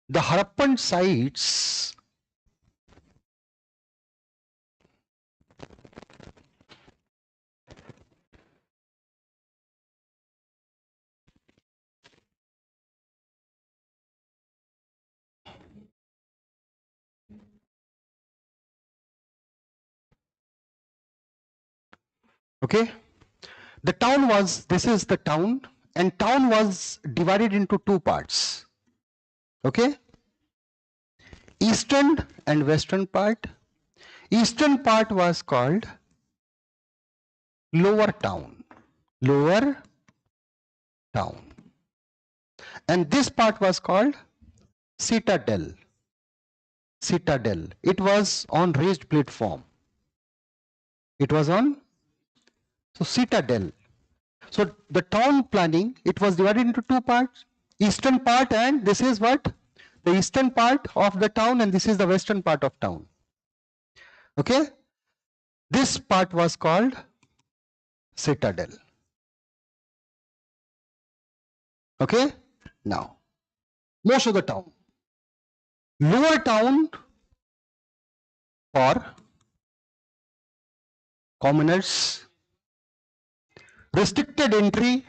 The Harappan sites okay. The town was, this is the town, and town was divided into 2 parts. Okay. Eastern and western part. Eastern part was called lower town. lower town. And this part was called citadel. Citadel. It was on raised platform. It was on, so citadel. So the town planning, it was divided into two parts. Eastern part, and this is what? The eastern part of the town, and this is the western part of town. Okay? This part was called citadel. Okay? Now, most of the town. Lower town for commoners, restricted entry.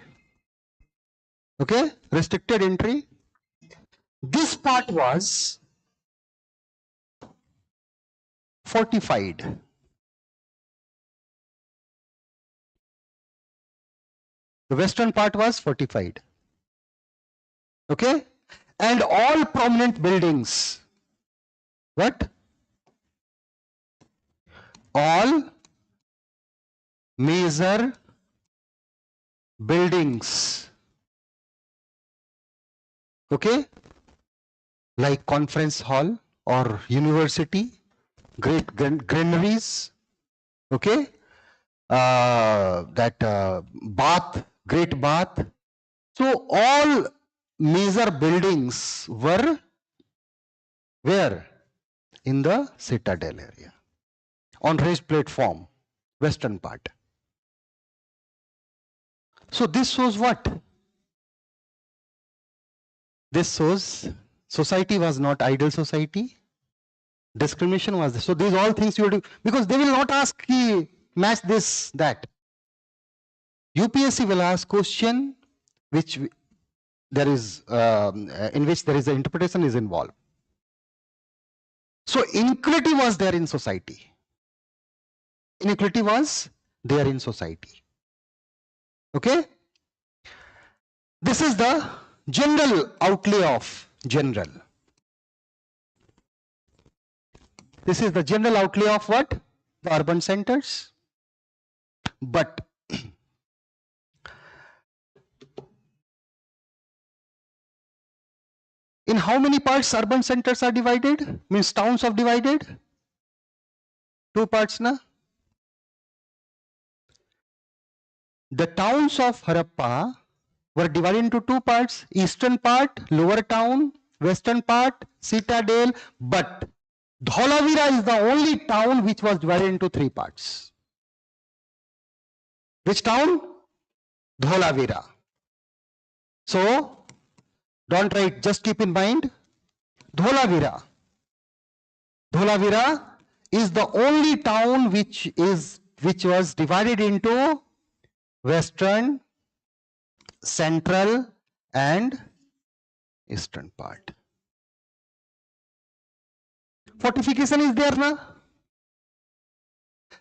Okay? Restricted entry. This part was fortified. The western part was fortified. Okay? And all prominent buildings. What? All major buildings. Okay? Like conference hall or university, great granaries. Okay? Bath, great bath. So all major buildings were where? In the citadel area, on raised platform, western part. So this shows what? This shows society was not ideal society. Discrimination was there. So these all things you have to, because they will not ask match this, that. UPSC will ask question which there is in which there is an interpretation is involved. So inequality was there in society. Inequality was there in society. Okay? This is the general outlay of general. This is the general outlay of what? The urban centers. But in how many parts urban centers are divided? Means towns are divided? Two parts, na? The towns of Harappa were divided into two parts. Eastern part, lower town. Western part, citadel. But Dholavira is the only town which was divided into three parts. Which town? Dholavira. So, don't write, just keep in mind, Dholavira. Dholavira is the only town which was divided into western, central and eastern part. Fortification is there, na?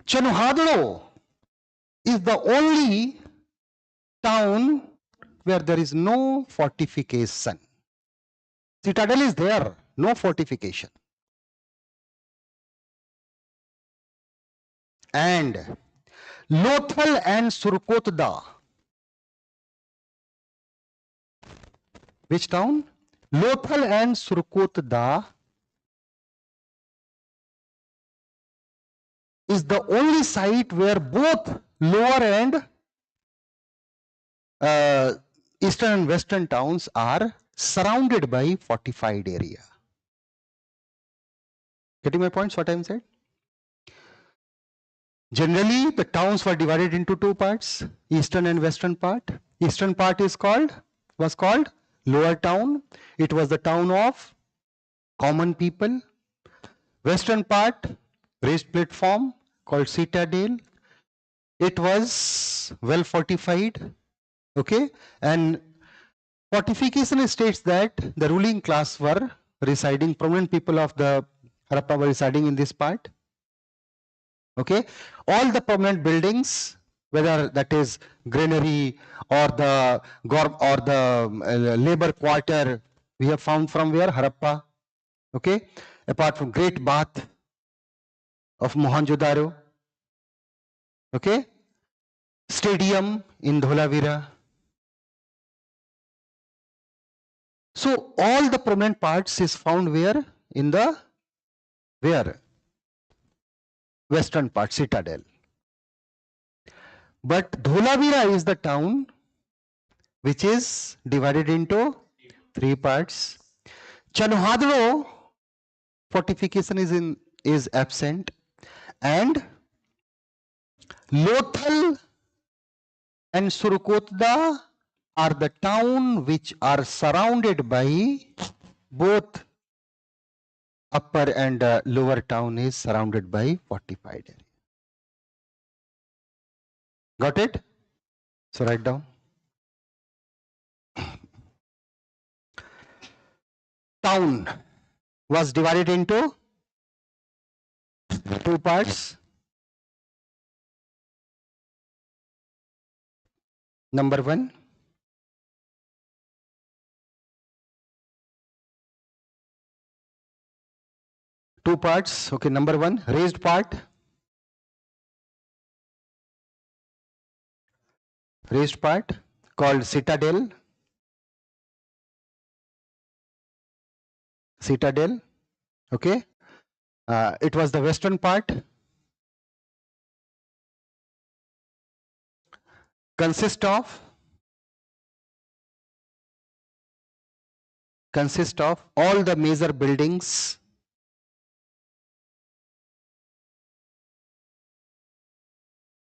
𝐃𝐢𝐤𝐤𝐬𝐡𝐚𝐧𝐭 is the only town where there is no fortification. Citadel is there, no fortification. And Lothal and Surkotda. Which town? Lothal and Surkotda is the only site where both lower and eastern and western towns are surrounded by fortified area. Getting my points, what I said? Generally, the towns were divided into two parts, eastern and western part. Eastern part was called lower town. It was the town of common people. Western part, raised platform called citadel. It was well fortified. Okay, and fortification states that the ruling class were residing, prominent people of the Harappa were residing in this part. Okay, all the permanent buildings, whether that is granary or the labor quarter, we have found from where? Harappa. Okay, apart from great bath of Mohenjo-daro. Okay, stadium in Dholavira. So all the prominent parts is found where? In the where? Western part, citadel. But Dholavira is the town which is divided into 3 parts. Chanhadro fortification is absent, and Lothal and Surkotda are the town which are surrounded by both upper and lower town is surrounded by fortified area. Got it? So write down. Town was divided into 2 parts. Number 1, two parts. Okay, number 1, raised part. Raised part called citadel. Citadel. Okay. It was the western part. Consist of all the major buildings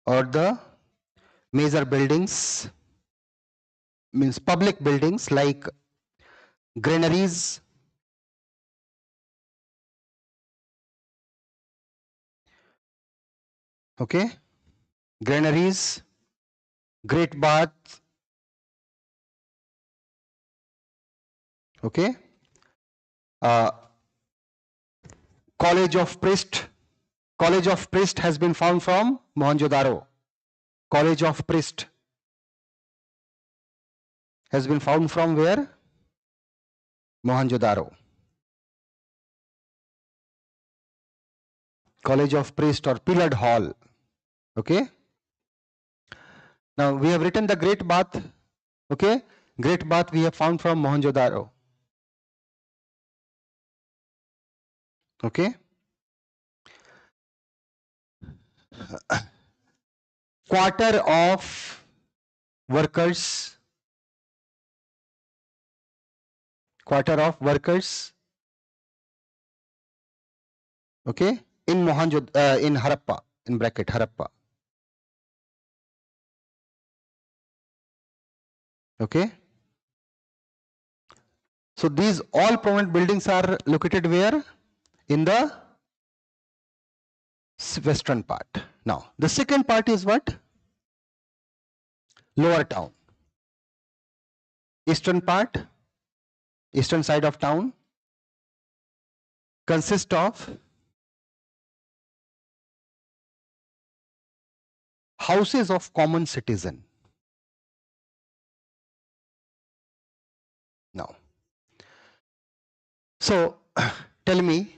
or the major buildings means public buildings like granaries, okay, granaries, great bath, okay, College of Priests. College of Priests has been found from Mohenjo-daro. College of Priests has been found from where? Mohenjo-daro. College of Priests or pillared hall. Okay. Now we have written the Great Bath. Okay. Great Bath we have found from Mohenjo-daro. Okay. Quarter of workers. Quarter of workers. Okay. In in Harappa, in bracket Harappa. Okay. So these all prominent buildings are located where? In the western part. Now the second part is what? Lower town. Eastern part, eastern side of town consists of houses of common citizen. Now, so tell me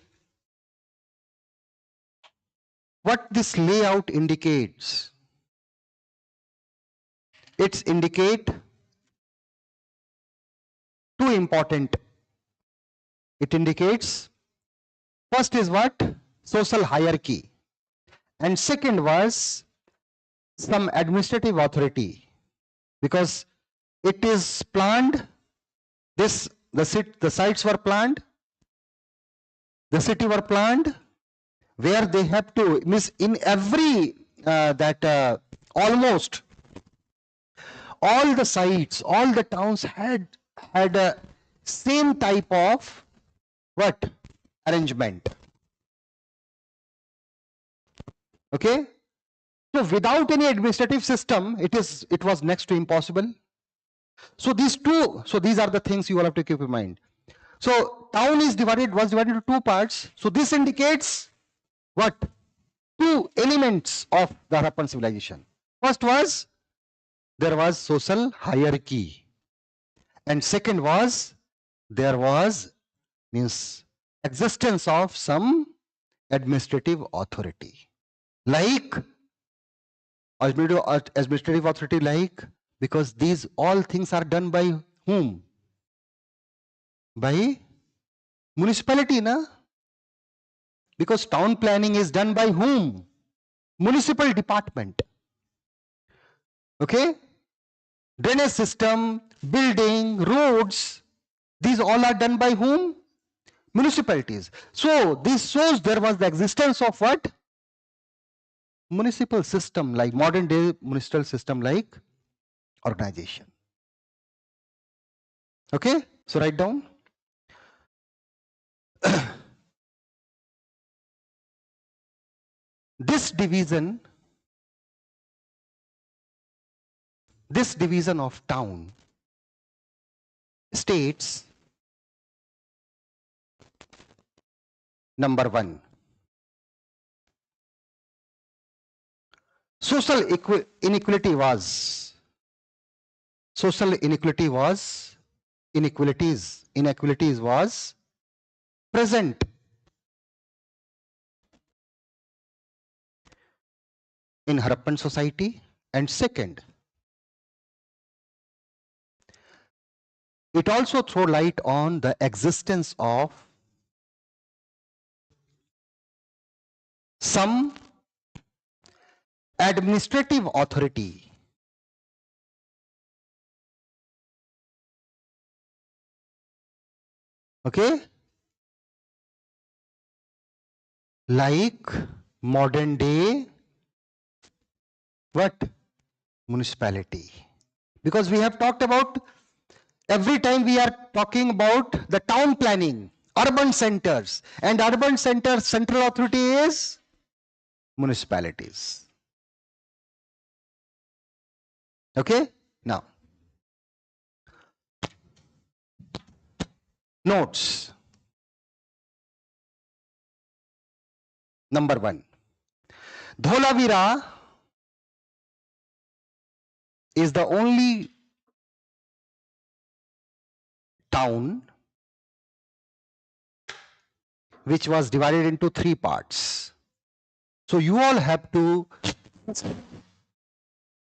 what this layout indicates. It's indicate two important. It indicates first is what? Social hierarchy, and second was some administrative authority, because it is planned. The sites were planned, the city were planned, where they have to miss in every almost all the sites, all the towns had a same type of what? Arrangement. Okay. So without any administrative system, it was next to impossible. So these are the things you will have to keep in mind. So town was divided into 2 parts. So this indicates what? 2 elements of the Harappan civilization. First was there was social hierarchy, and second was there was existence of some administrative authority, like Administrative authority like, because these all things are done by whom? By municipality, na? Because town planning is done by whom? Municipal department. Okay? Drainage system, building, roads, these all are done by whom? Municipalities. So this shows there was the existence of what? Municipal system, like modern day municipal system like organization. Okay? So write down. This division of town states, number 1, social inequalities was present in Harappan society. And second, it also throws light on the existence of some administrative authority okay, like modern day what? Municipality. Because we have talked about, every time we are talking about the town planning, urban centers, and urban centers central authority is municipalities. Okay? Now, notes. Number 1, Dholavira is the only town which was divided into 3 parts. So you all have to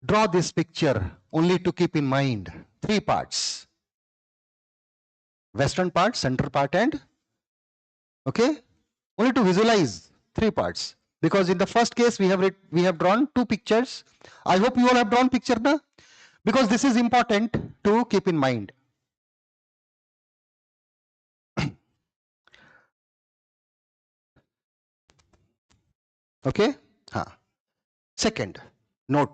draw this picture only to keep in mind 3 parts. Western part, central part, and okay, only to visualize 3 parts. Because in the first case we have drawn 2 pictures. I hope you all have drawn picture na? Because this is important to keep in mind. Okay? Second, note.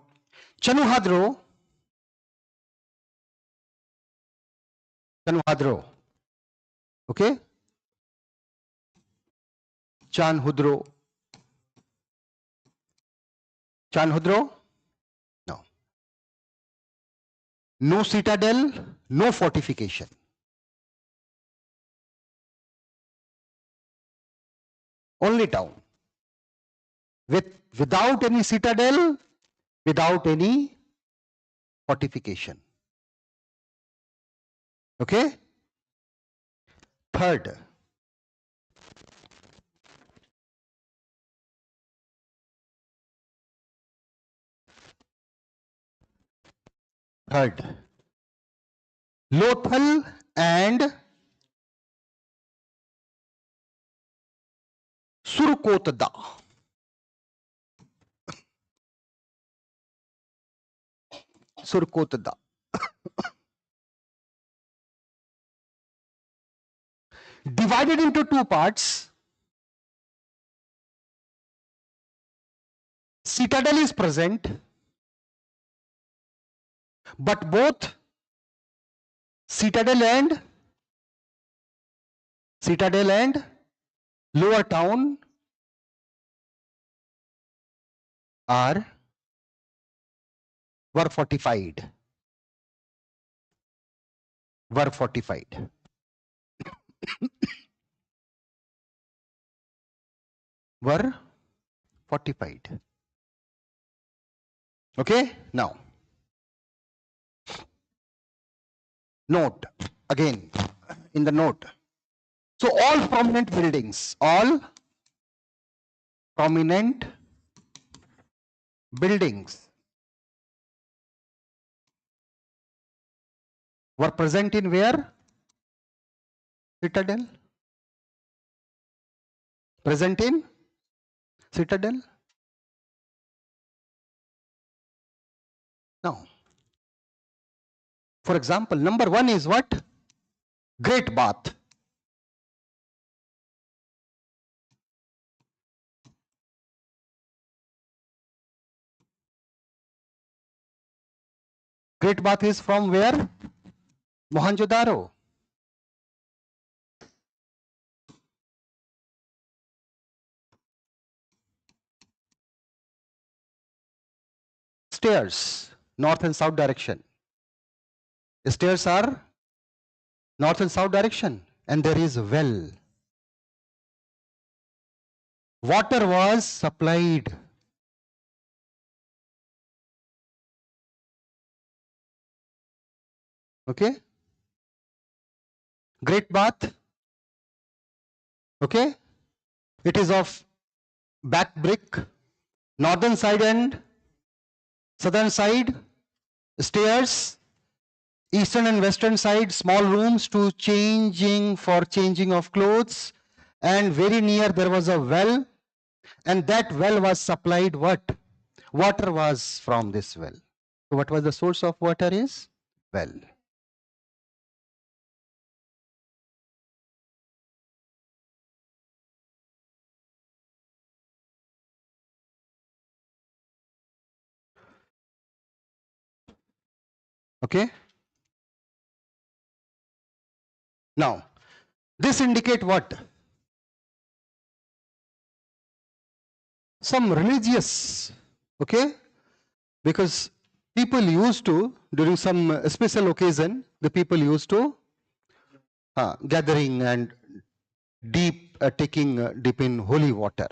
𝐃𝐢𝐤𝐤𝐬𝐻, okay? 𝐃𝐢𝐤𝐤𝐻, no. No citadel, no fortification. Only town. Without any citadel, without any fortification. Okay? Third, Lothal and Surkotda. Divided into 2 parts. Citadel is present, but both citadel and lower town were fortified. Were fortified. Okay? Now, note again in the note. So all prominent buildings were present in where? Citadel. Present in Citadel. Now, for example, number one is what? Great Bath. Great Bath is from where? Mohenjo-daro. Stairs, north and south direction. The stairs are north and south direction, and there is a well. Water was supplied. Okay. Great Bath. Okay. It is of back brick, northern side and southern side, stairs, eastern and western side, small rooms to changing of clothes, and very near there was a well, and that well was supplied what? Water was from this well. So what was the source of water is? Well. Okay. Now, this indicate what? Some religious, okay? Because people used to, during some special occasion, the people used to gathering and taking deep in holy water.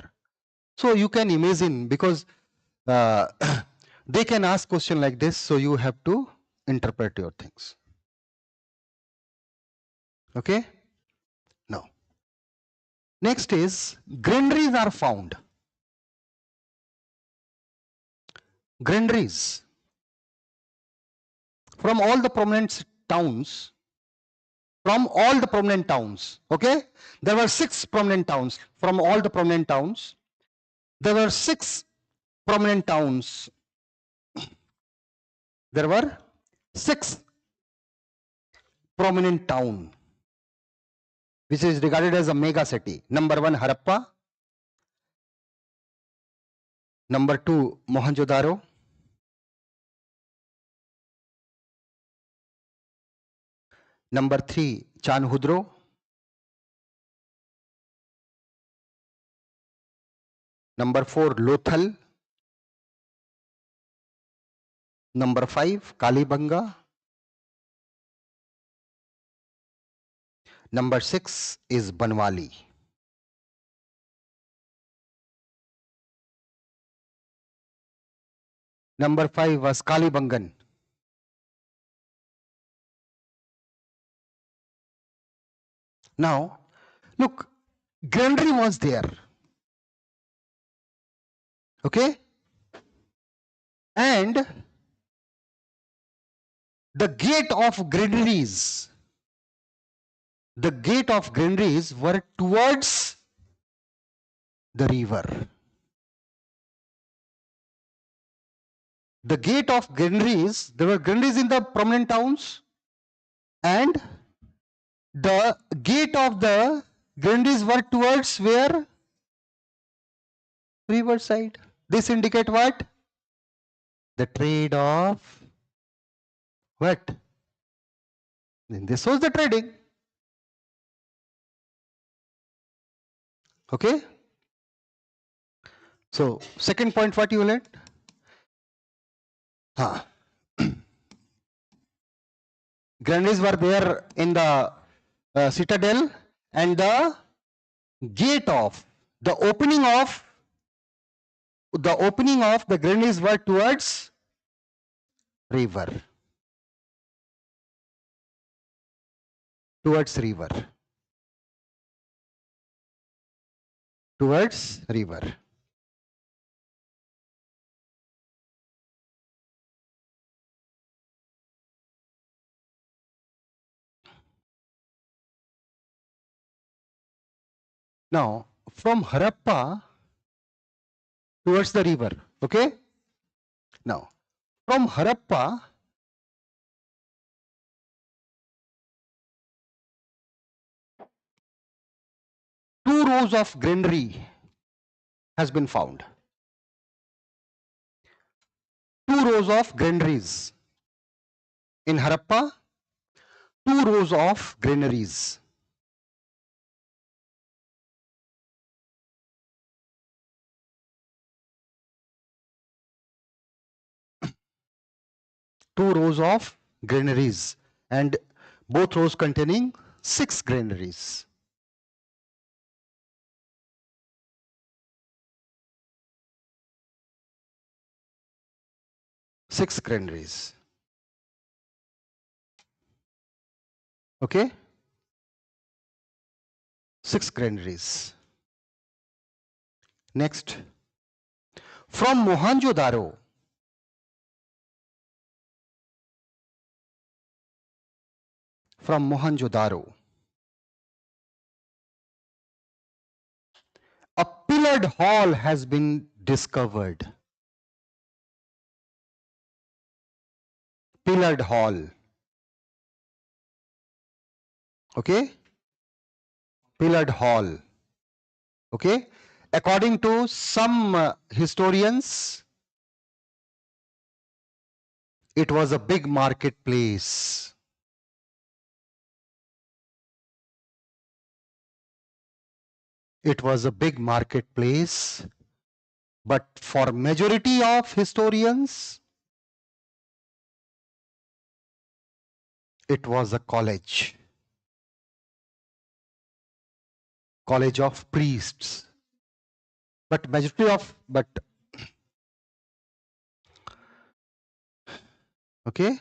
So you can imagine, because they can ask question like this, so you have to interpret your things. Okay? Now, next is granaries are found. Granaries from all the prominent towns. From all the prominent towns. Okay? There were 6 prominent towns. From all the prominent towns, there were 6 prominent towns. There were 6 prominent town, which is regarded as a mega city. Number 1, Harappa. Number 2, Mohenjo-daro. Number 3, Chanhudro. Number 4, Lothal. Number 5, Kalibanga. Number 6 is Banwali. Number 5 was Kalibangan. Now, look, granary was there. Okay? And the gate of granaries were towards the river. The gate of granaries, there were granaries in the prominent towns, and the gate of the granaries were towards where? River side. This indicate what? The trade of what? This was the trading. Okay? So, second point, what you learned? Granaries were there in the citadel, and the gate of, the opening of the granaries were towards river. Towards river. Towards river. Now, from Harappa towards the river, okay? Now, from Harappa, two rows of granary has been found. Two rows of granaries. In Harappa, two rows of granaries. Two rows of granaries, and both rows containing 6 granaries. Six granaries. Okay? 6 granaries. Next, from Mohenjo-daro, a pillared hall has been discovered. Pillared hall. Okay? Pillared hall. Okay? According to some historians, it was a big marketplace. It was a big marketplace, but for majority of historians, it was a college. College of priests. But majority of, okay?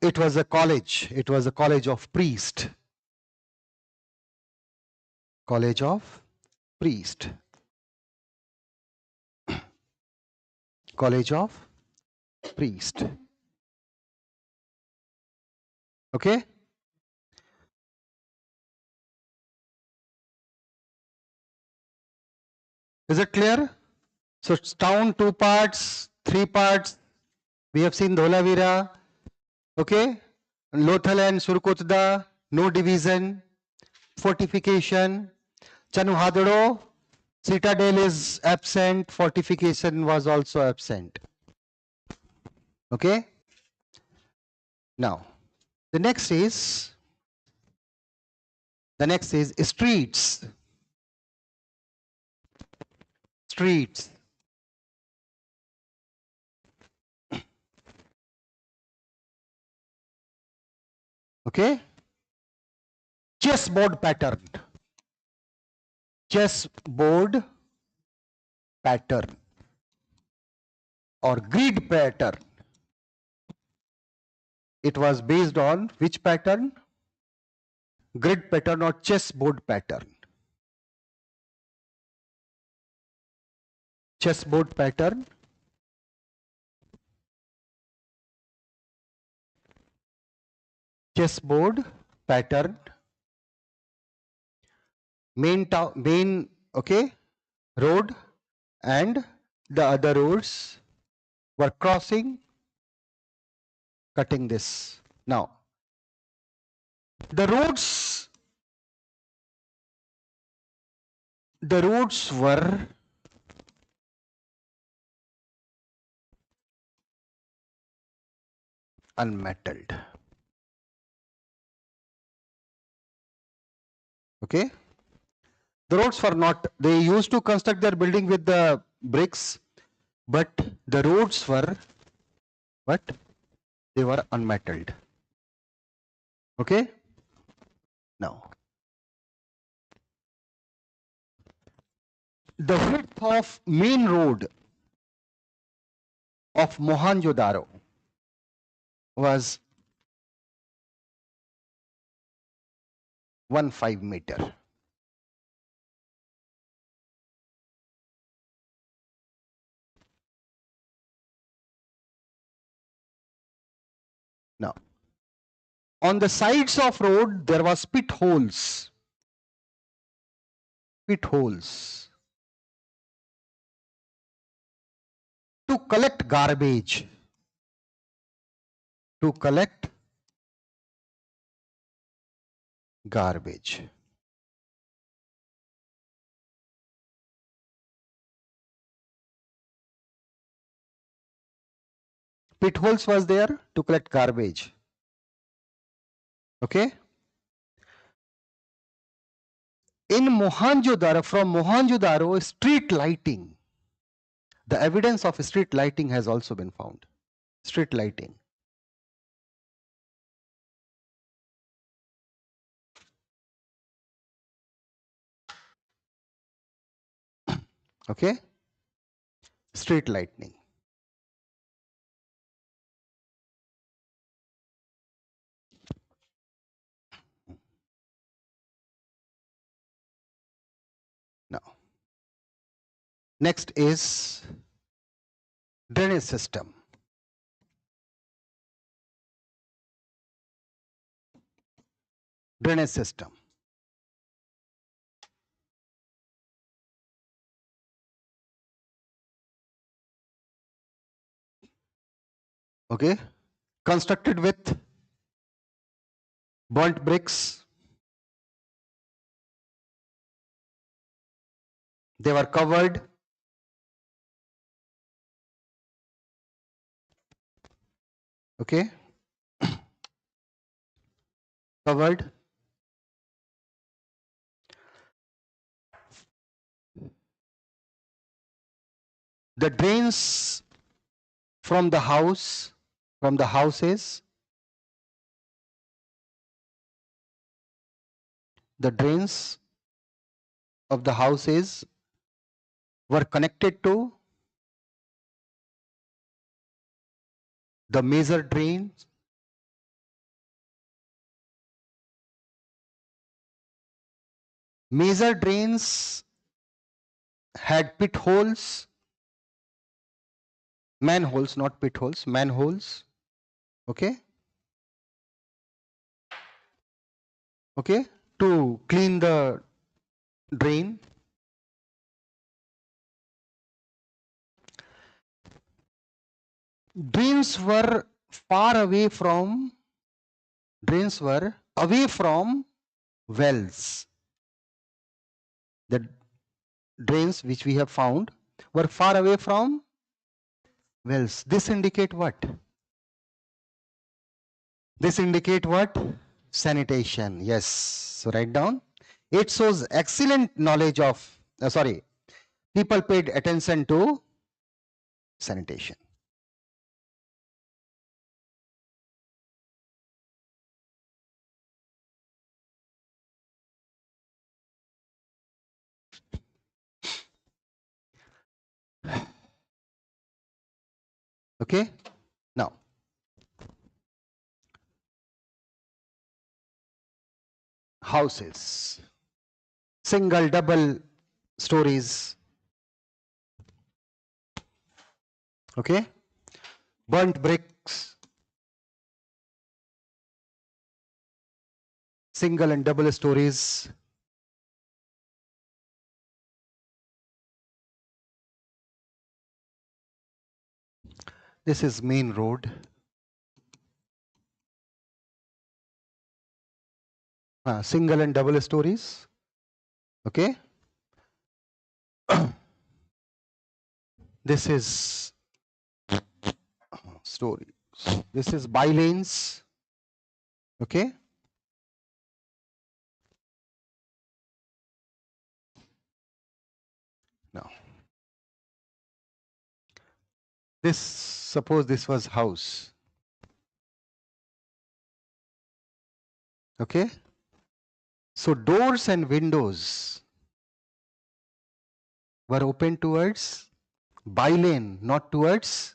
It was a college. It was a college of priest. College of priest. College of priest. Okay? Is it clear? So it's town, 2 parts, 3 parts. We have seen Dholavira. Okay? Lothal and Surkotda, no division. Fortification. Chanuhadro, citadel is absent. Fortification was also absent. Okay? Now, the next is streets. Streets. Okay? Chessboard pattern. Chessboard pattern or grid pattern. It was based on which pattern? Grid pattern or chessboard pattern. Chessboard pattern. Chessboard pattern. Main okay, road and the other roads were crossing, cutting this. Now, the roads were unmetalled. Okay? The roads were not, they used to construct their building with the bricks, but the roads were what? They were unmetalled. Okay? Now, the width of main road of Mohenjo-daro was 15 meter. Now, on the sides of road, there was pit holes. pit holes to collect garbage. To collect garbage. Pit holes was there to collect garbage. Okay. In Mohenjo-daro, from Mohenjo-daro, street lighting. The evidence of street lighting has also been found. Street lighting. Okay. Street lighting. Now, next is drainage system. Drainage system. Okay. Constructed with burnt bricks. They were covered. Okay. Covered. The drains from the house, from the houses, the drains of the houses were connected to the major drains. Major drains had pit holes, manholes, not pit holes, manholes. Okay. Okay. To clean the drain. Drains were far away from, drains were away from wells. The drains which we have found were far away from wells. This indicate what? This indicate what? Sanitation. Yes. So write down. It shows excellent knowledge of, people paid attention to sanitation. Okay. Now, houses, single, double stories. Okay. Burnt bricks, single and double stories. This is main road. Single and double stories. Okay. This is stories. This is by lanes. Okay. Now, this, suppose this was house. Okay. So doors and windows were open towards by lane, not towards,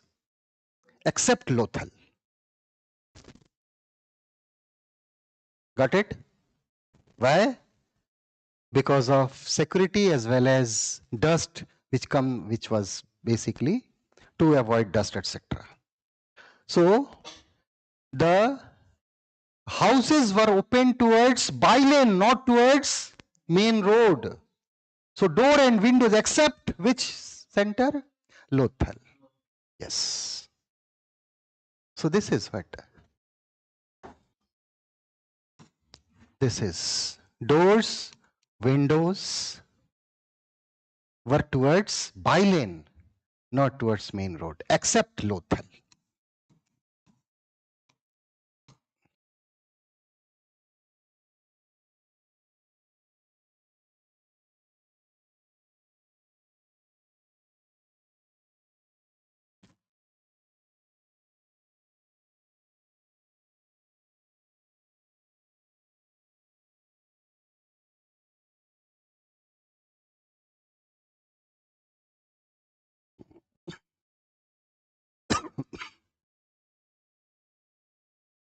except Lothal. Got it? Why? Because of security as well as dust which was basically to avoid dust, etc. So the houses were open towards by lane, not towards main road. So door and windows except which center? Lothal. Yes. So this is what? This is doors, windows were towards by-lane, not towards main road, except Lothal.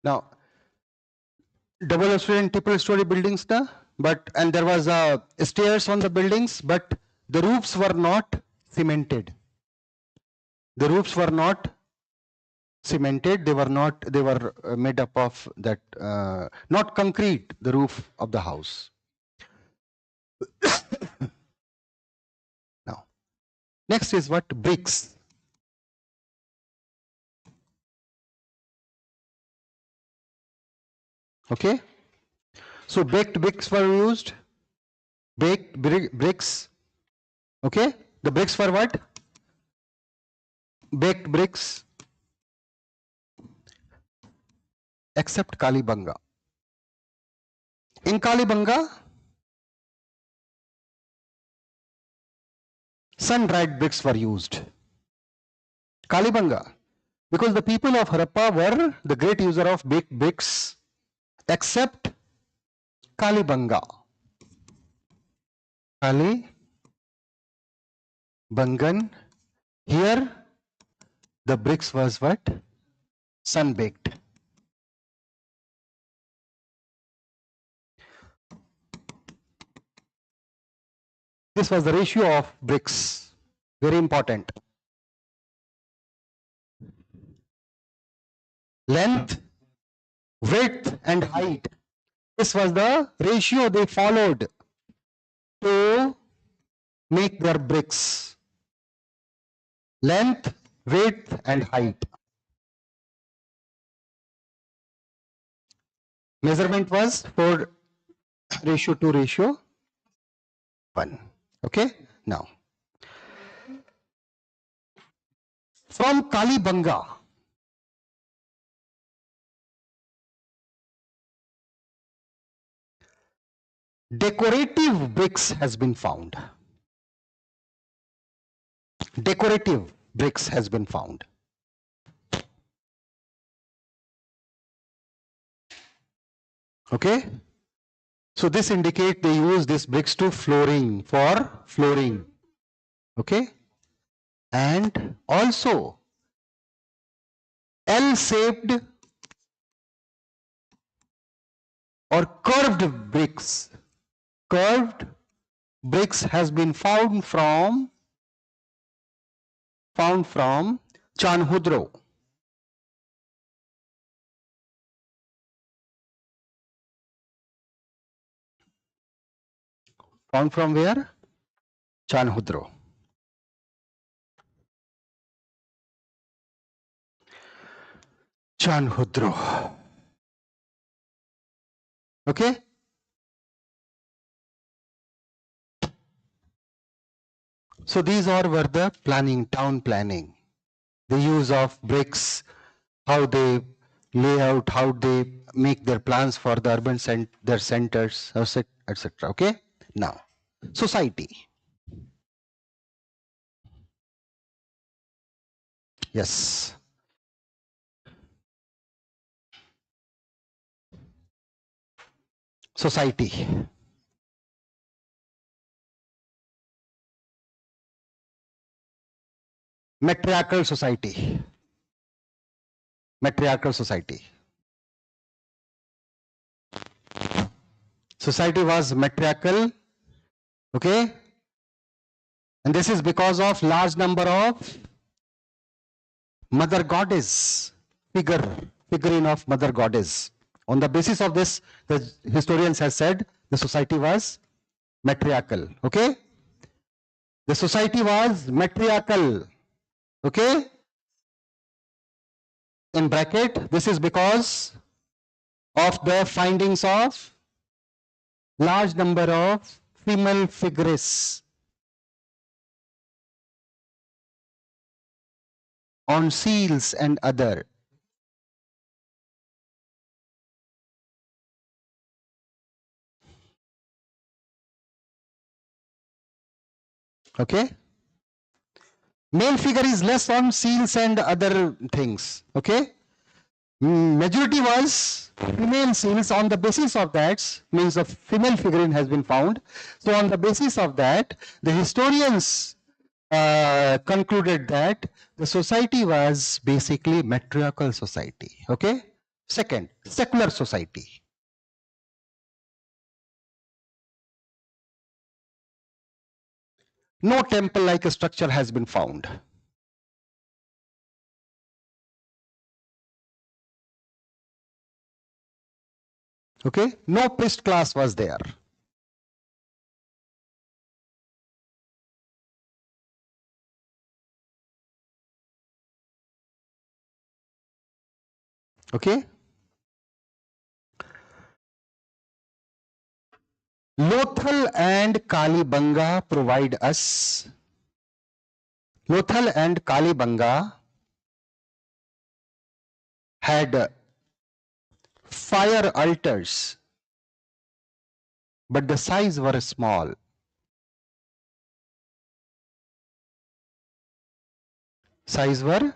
Now, double story and triple story buildings, and there was stairs on the buildings, but the roofs were not cemented. The roofs were not cemented. They were made up of that, not concrete, the roof of the house. Now, next is what? Bricks. Okay. So baked bricks were used. Baked bricks. Okay. The bricks were what? Baked bricks. Except Kalibanga. In Kalibanga, sun-dried bricks were used. Kalibanga, because the people of Harappa were the great user of baked bricks, except Kalibanga. Kalibangan, here the bricks was what? Sun-baked. This was the ratio of bricks, very important. Length, width and height. This was the ratio they followed to make their bricks. Length, width and height. Measurement was 4:1. Okay, now from Kalibanga, decorative bricks has been found. Decorative bricks has been found. Okay. So this indicates they use these bricks to flooring, for flooring. Okay. And also L-shaped or curved bricks. Curved bricks has been found from Chanhudro. Found from where? Chanhudro. Chanhudro. Okay. So these were the planning, town planning, the use of bricks, how they lay out, how they make their plans for the urban their centers, etc. Okay. Now, society. Yes. Society. Matriarchal society. Matriarchal society. Society was matriarchal. Okay. And this is because of large number of mother goddess, figurine of mother goddess. On the basis of this, the historians have said the society was matriarchal. Okay. The society was matriarchal. Okay? In bracket, this is because of the findings of large number of female figures on seals and other. Okay? Male figure is less on seals and other things. Okay? Majority was female seals. On the basis of that, means a female figurine has been found. So on the basis of that, the historians concluded that the society was basically matriarchal society. Okay? Second, secular society. No temple-like structure has been found. Okay? No priest class was there. Okay? Lothal and Kalibanga provide us. Lothal and Kalibanga had fire altars, but the size were small. Size were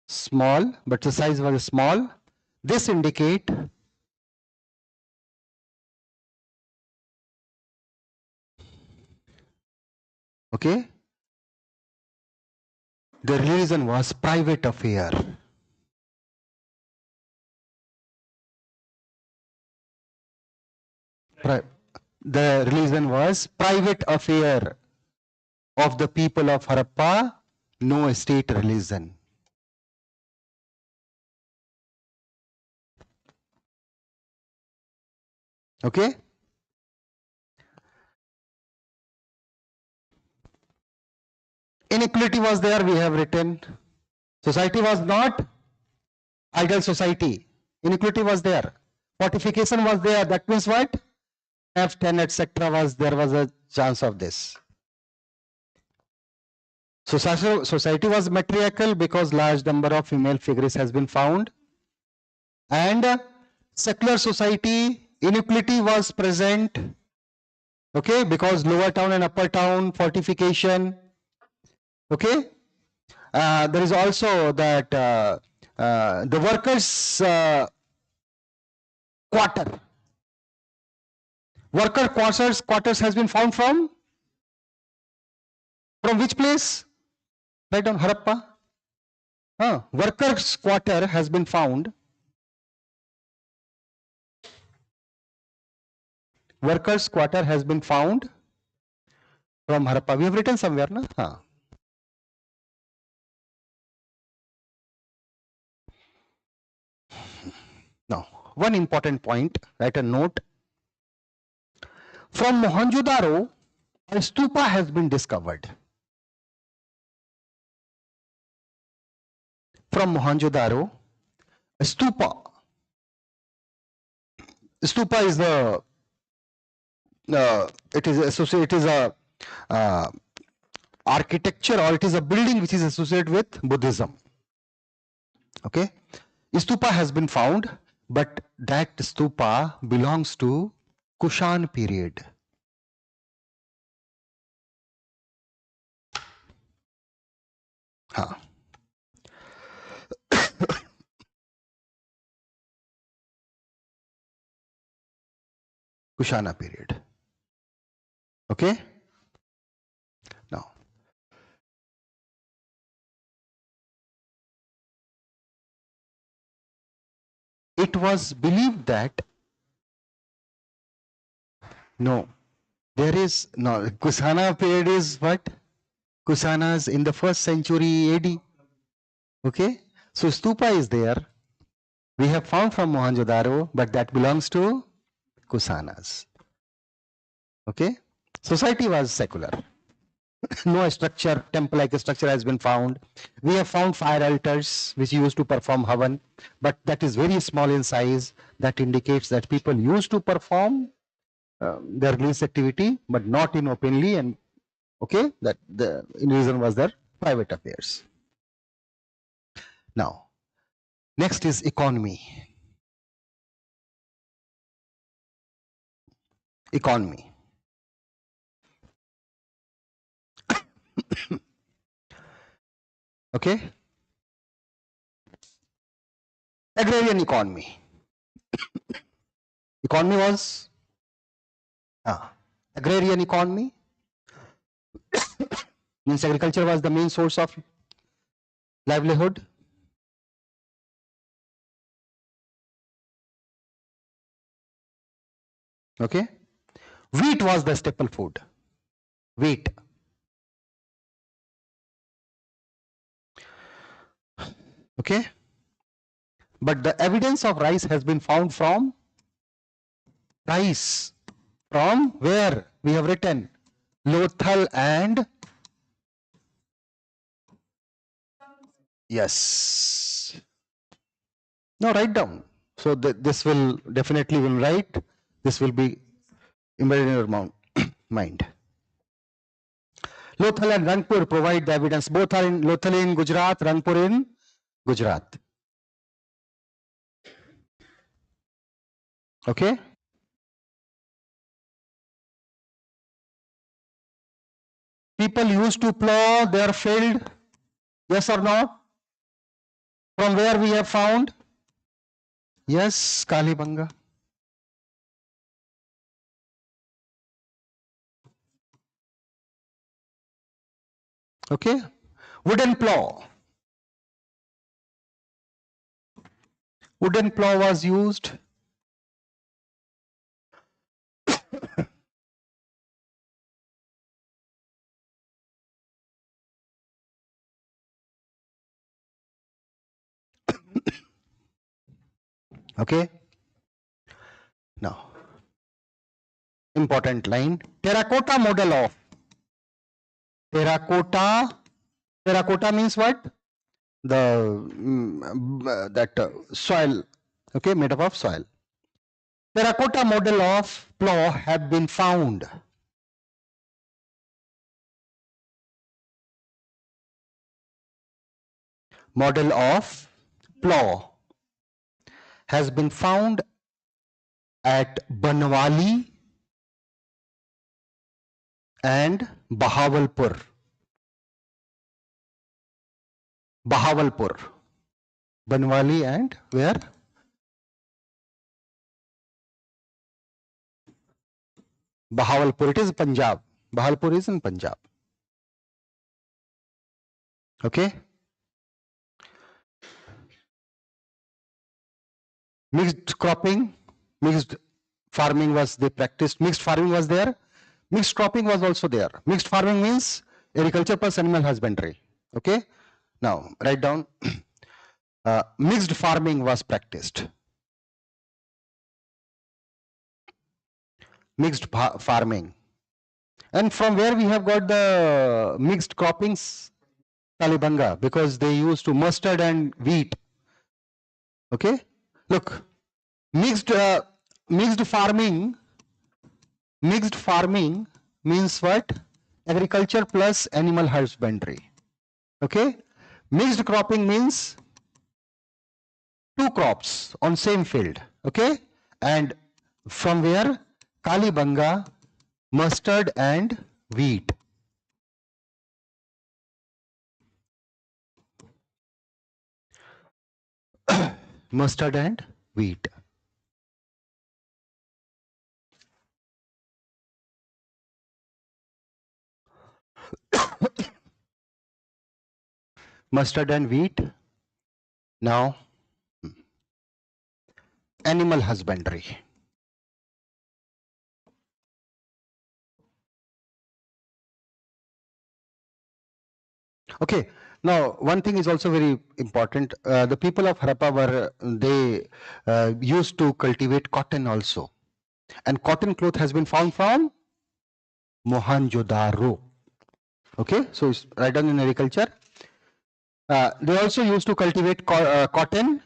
small, but the size was small. This indicate okay, the religion was private affair. The religion was private affair of the people of Harappa, no state religion. Okay? Inequality was there, we have written. Society was not ideal society. Inequality was there. Fortification was there. That means what? F10, etc. There was a chance of this. Society was matriarchal because large number of female figures has been found. And secular society, inequality was present. Okay, because lower town and upper town, fortification. Okay, there is also that the workers' quarter. Worker quarters has been found from which place? Right on Harappa. Workers' quarter has been found. Workers' quarter has been found from Harappa. We have written somewhere, na? Now, one important point, write a note. From Mohenjo-daro, a stupa has been discovered. From Mohenjo-daro, a stupa. Stupa is the it is a architecture, or it is a building which is associated with Buddhism. Okay, stupa has been found, but that stupa belongs to Kushan period. Kushana period. Okay? Now, it was believed that no, there is no, Kushana period is what? Kushanas in the 1st century AD. Okay? So stupa is there. We have found from Mohenjo-daro, but that belongs to Kushanas. Okay? Society was secular. No structure, temple-like structure has been found. We have found fire altars which used to perform havan, but that is very small in size. That indicates that people used to perform their religious activity, but not in openly, and okay, that the reason was their private affairs. Now, next is economy. Economy. Okay. Agrarian economy. Economy was agrarian economy. Means agriculture was the main source of livelihood. Okay. Wheat was the staple food. Wheat. Okay. But the evidence of rice has been found from rice. From where? We have written Lothal and yes. Now write down. So this will definitely will write. This will be embedded in your mind. Lothal and Rangpur provide the evidence. Both are in Lothal in Gujarat, Rangpur in Gujarat. Okay. People used to plow their field. Yes or no? From where we have found? Yes, Kalibanga. Okay. Wooden plow. Wooden plow was used. Okay. Now, important line. Terracotta model of. Terracotta. Terracotta means what? Soil. Okay, made up of soil. Terracotta model of plow have been found. Model of plow has been found at Banwali and Bahawalpur. Bahawalpur. Banwali and where? Bahawalpur. It is Punjab. Bahawalpur is in Punjab. Okay. Mixed cropping, mixed farming was they practiced. Mixed farming was there. Mixed cropping was also there. Mixed farming means agriculture plus animal husbandry. Okay. Now write down. Mixed farming was practiced. Mixed farming. And from where we have got the mixed croppings? Kalibanga, because they used to mustard and wheat. Okay. Look, mixed farming means what? Agriculture plus animal husbandry. Okay. Mixed cropping means two crops on same field. Okay. And from where? Kalibanga, mustard and wheat. Mustard and wheat. Mustard and wheat. Now, animal husbandry. Okay. Now, one thing is also very important. The people of Harappa were, they used to cultivate cotton also. And cotton cloth has been found from Mohenjo-daro. Okay, so it's right down in agriculture. They also used to cultivate cotton,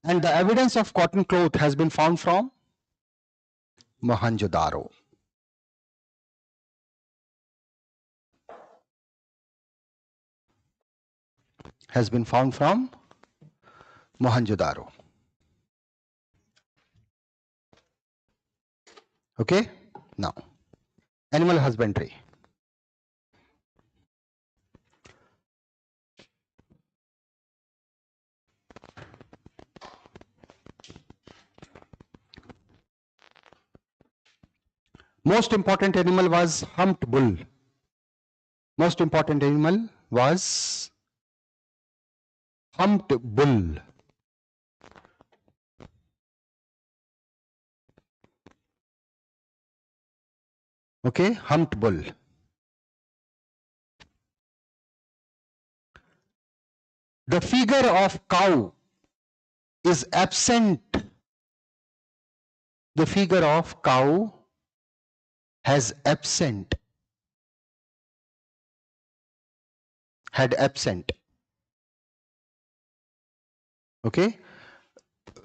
and the evidence of cotton cloth has been found from Mohenjo-daro. Has been found from Mohenjo-daro. Okay, now animal husbandry. Most important animal was humped bull. Most important animal was humped bull. Okay, humped bull. The figure of cow is absent. The figure of cow has absent. Had absent. Okay.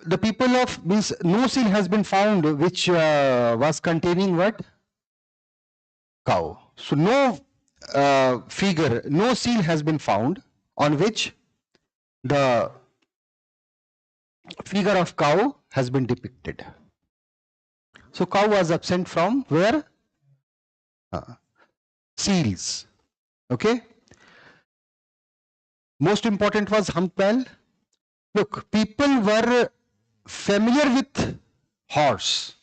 The people of means no seal has been found which was containing what? Cow. So no figure, no seal has been found on which the figure of cow has been depicted. So cow was absent from where? Seals. Okay. Most important was humpback. Look, people were familiar with horse.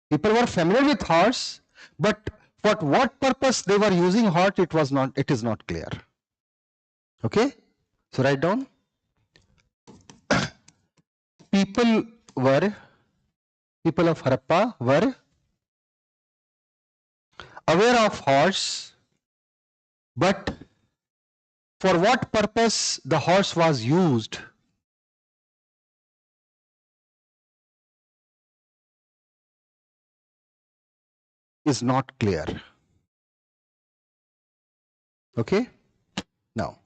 People were familiar with horse, but for what purpose they were using horse, it is not clear. Okay? So write down. People of Harappa were aware of horse, but for what purpose the horse was used is not clear. Okay? Now,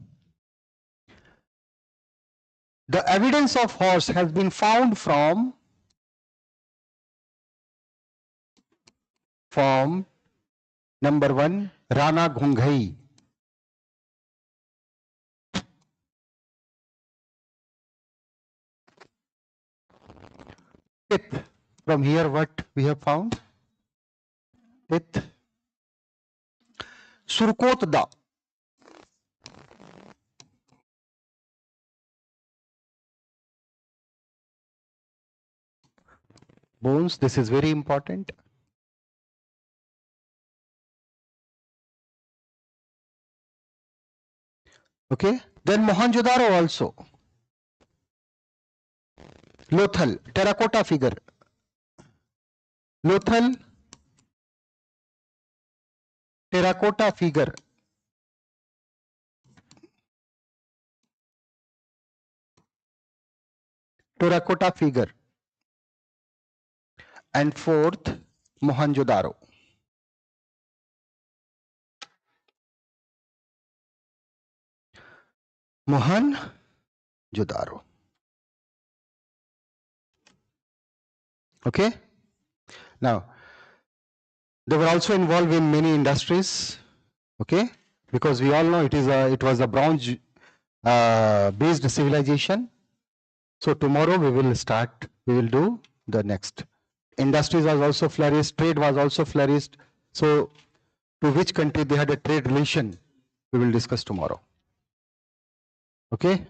the evidence of horse has been found from number 1, Rana Ghunghai. Fifth, from here what we have found? Fifth, Surkot-da. Bones, this is very important. Okay, then Mohenjo-daro also. Lothal, terracotta figure. Lothal, terracotta figure. Terracotta figure. And fourth, Mohenjo-daro. Mohenjo-daro. Okay. Now, they were also involved in many industries. Okay, because we all know it was a bronze based civilization. So tomorrow we will do the next. Industries was also flourished, trade was also flourished. So to which country they had a trade relation, we will discuss tomorrow. Okay.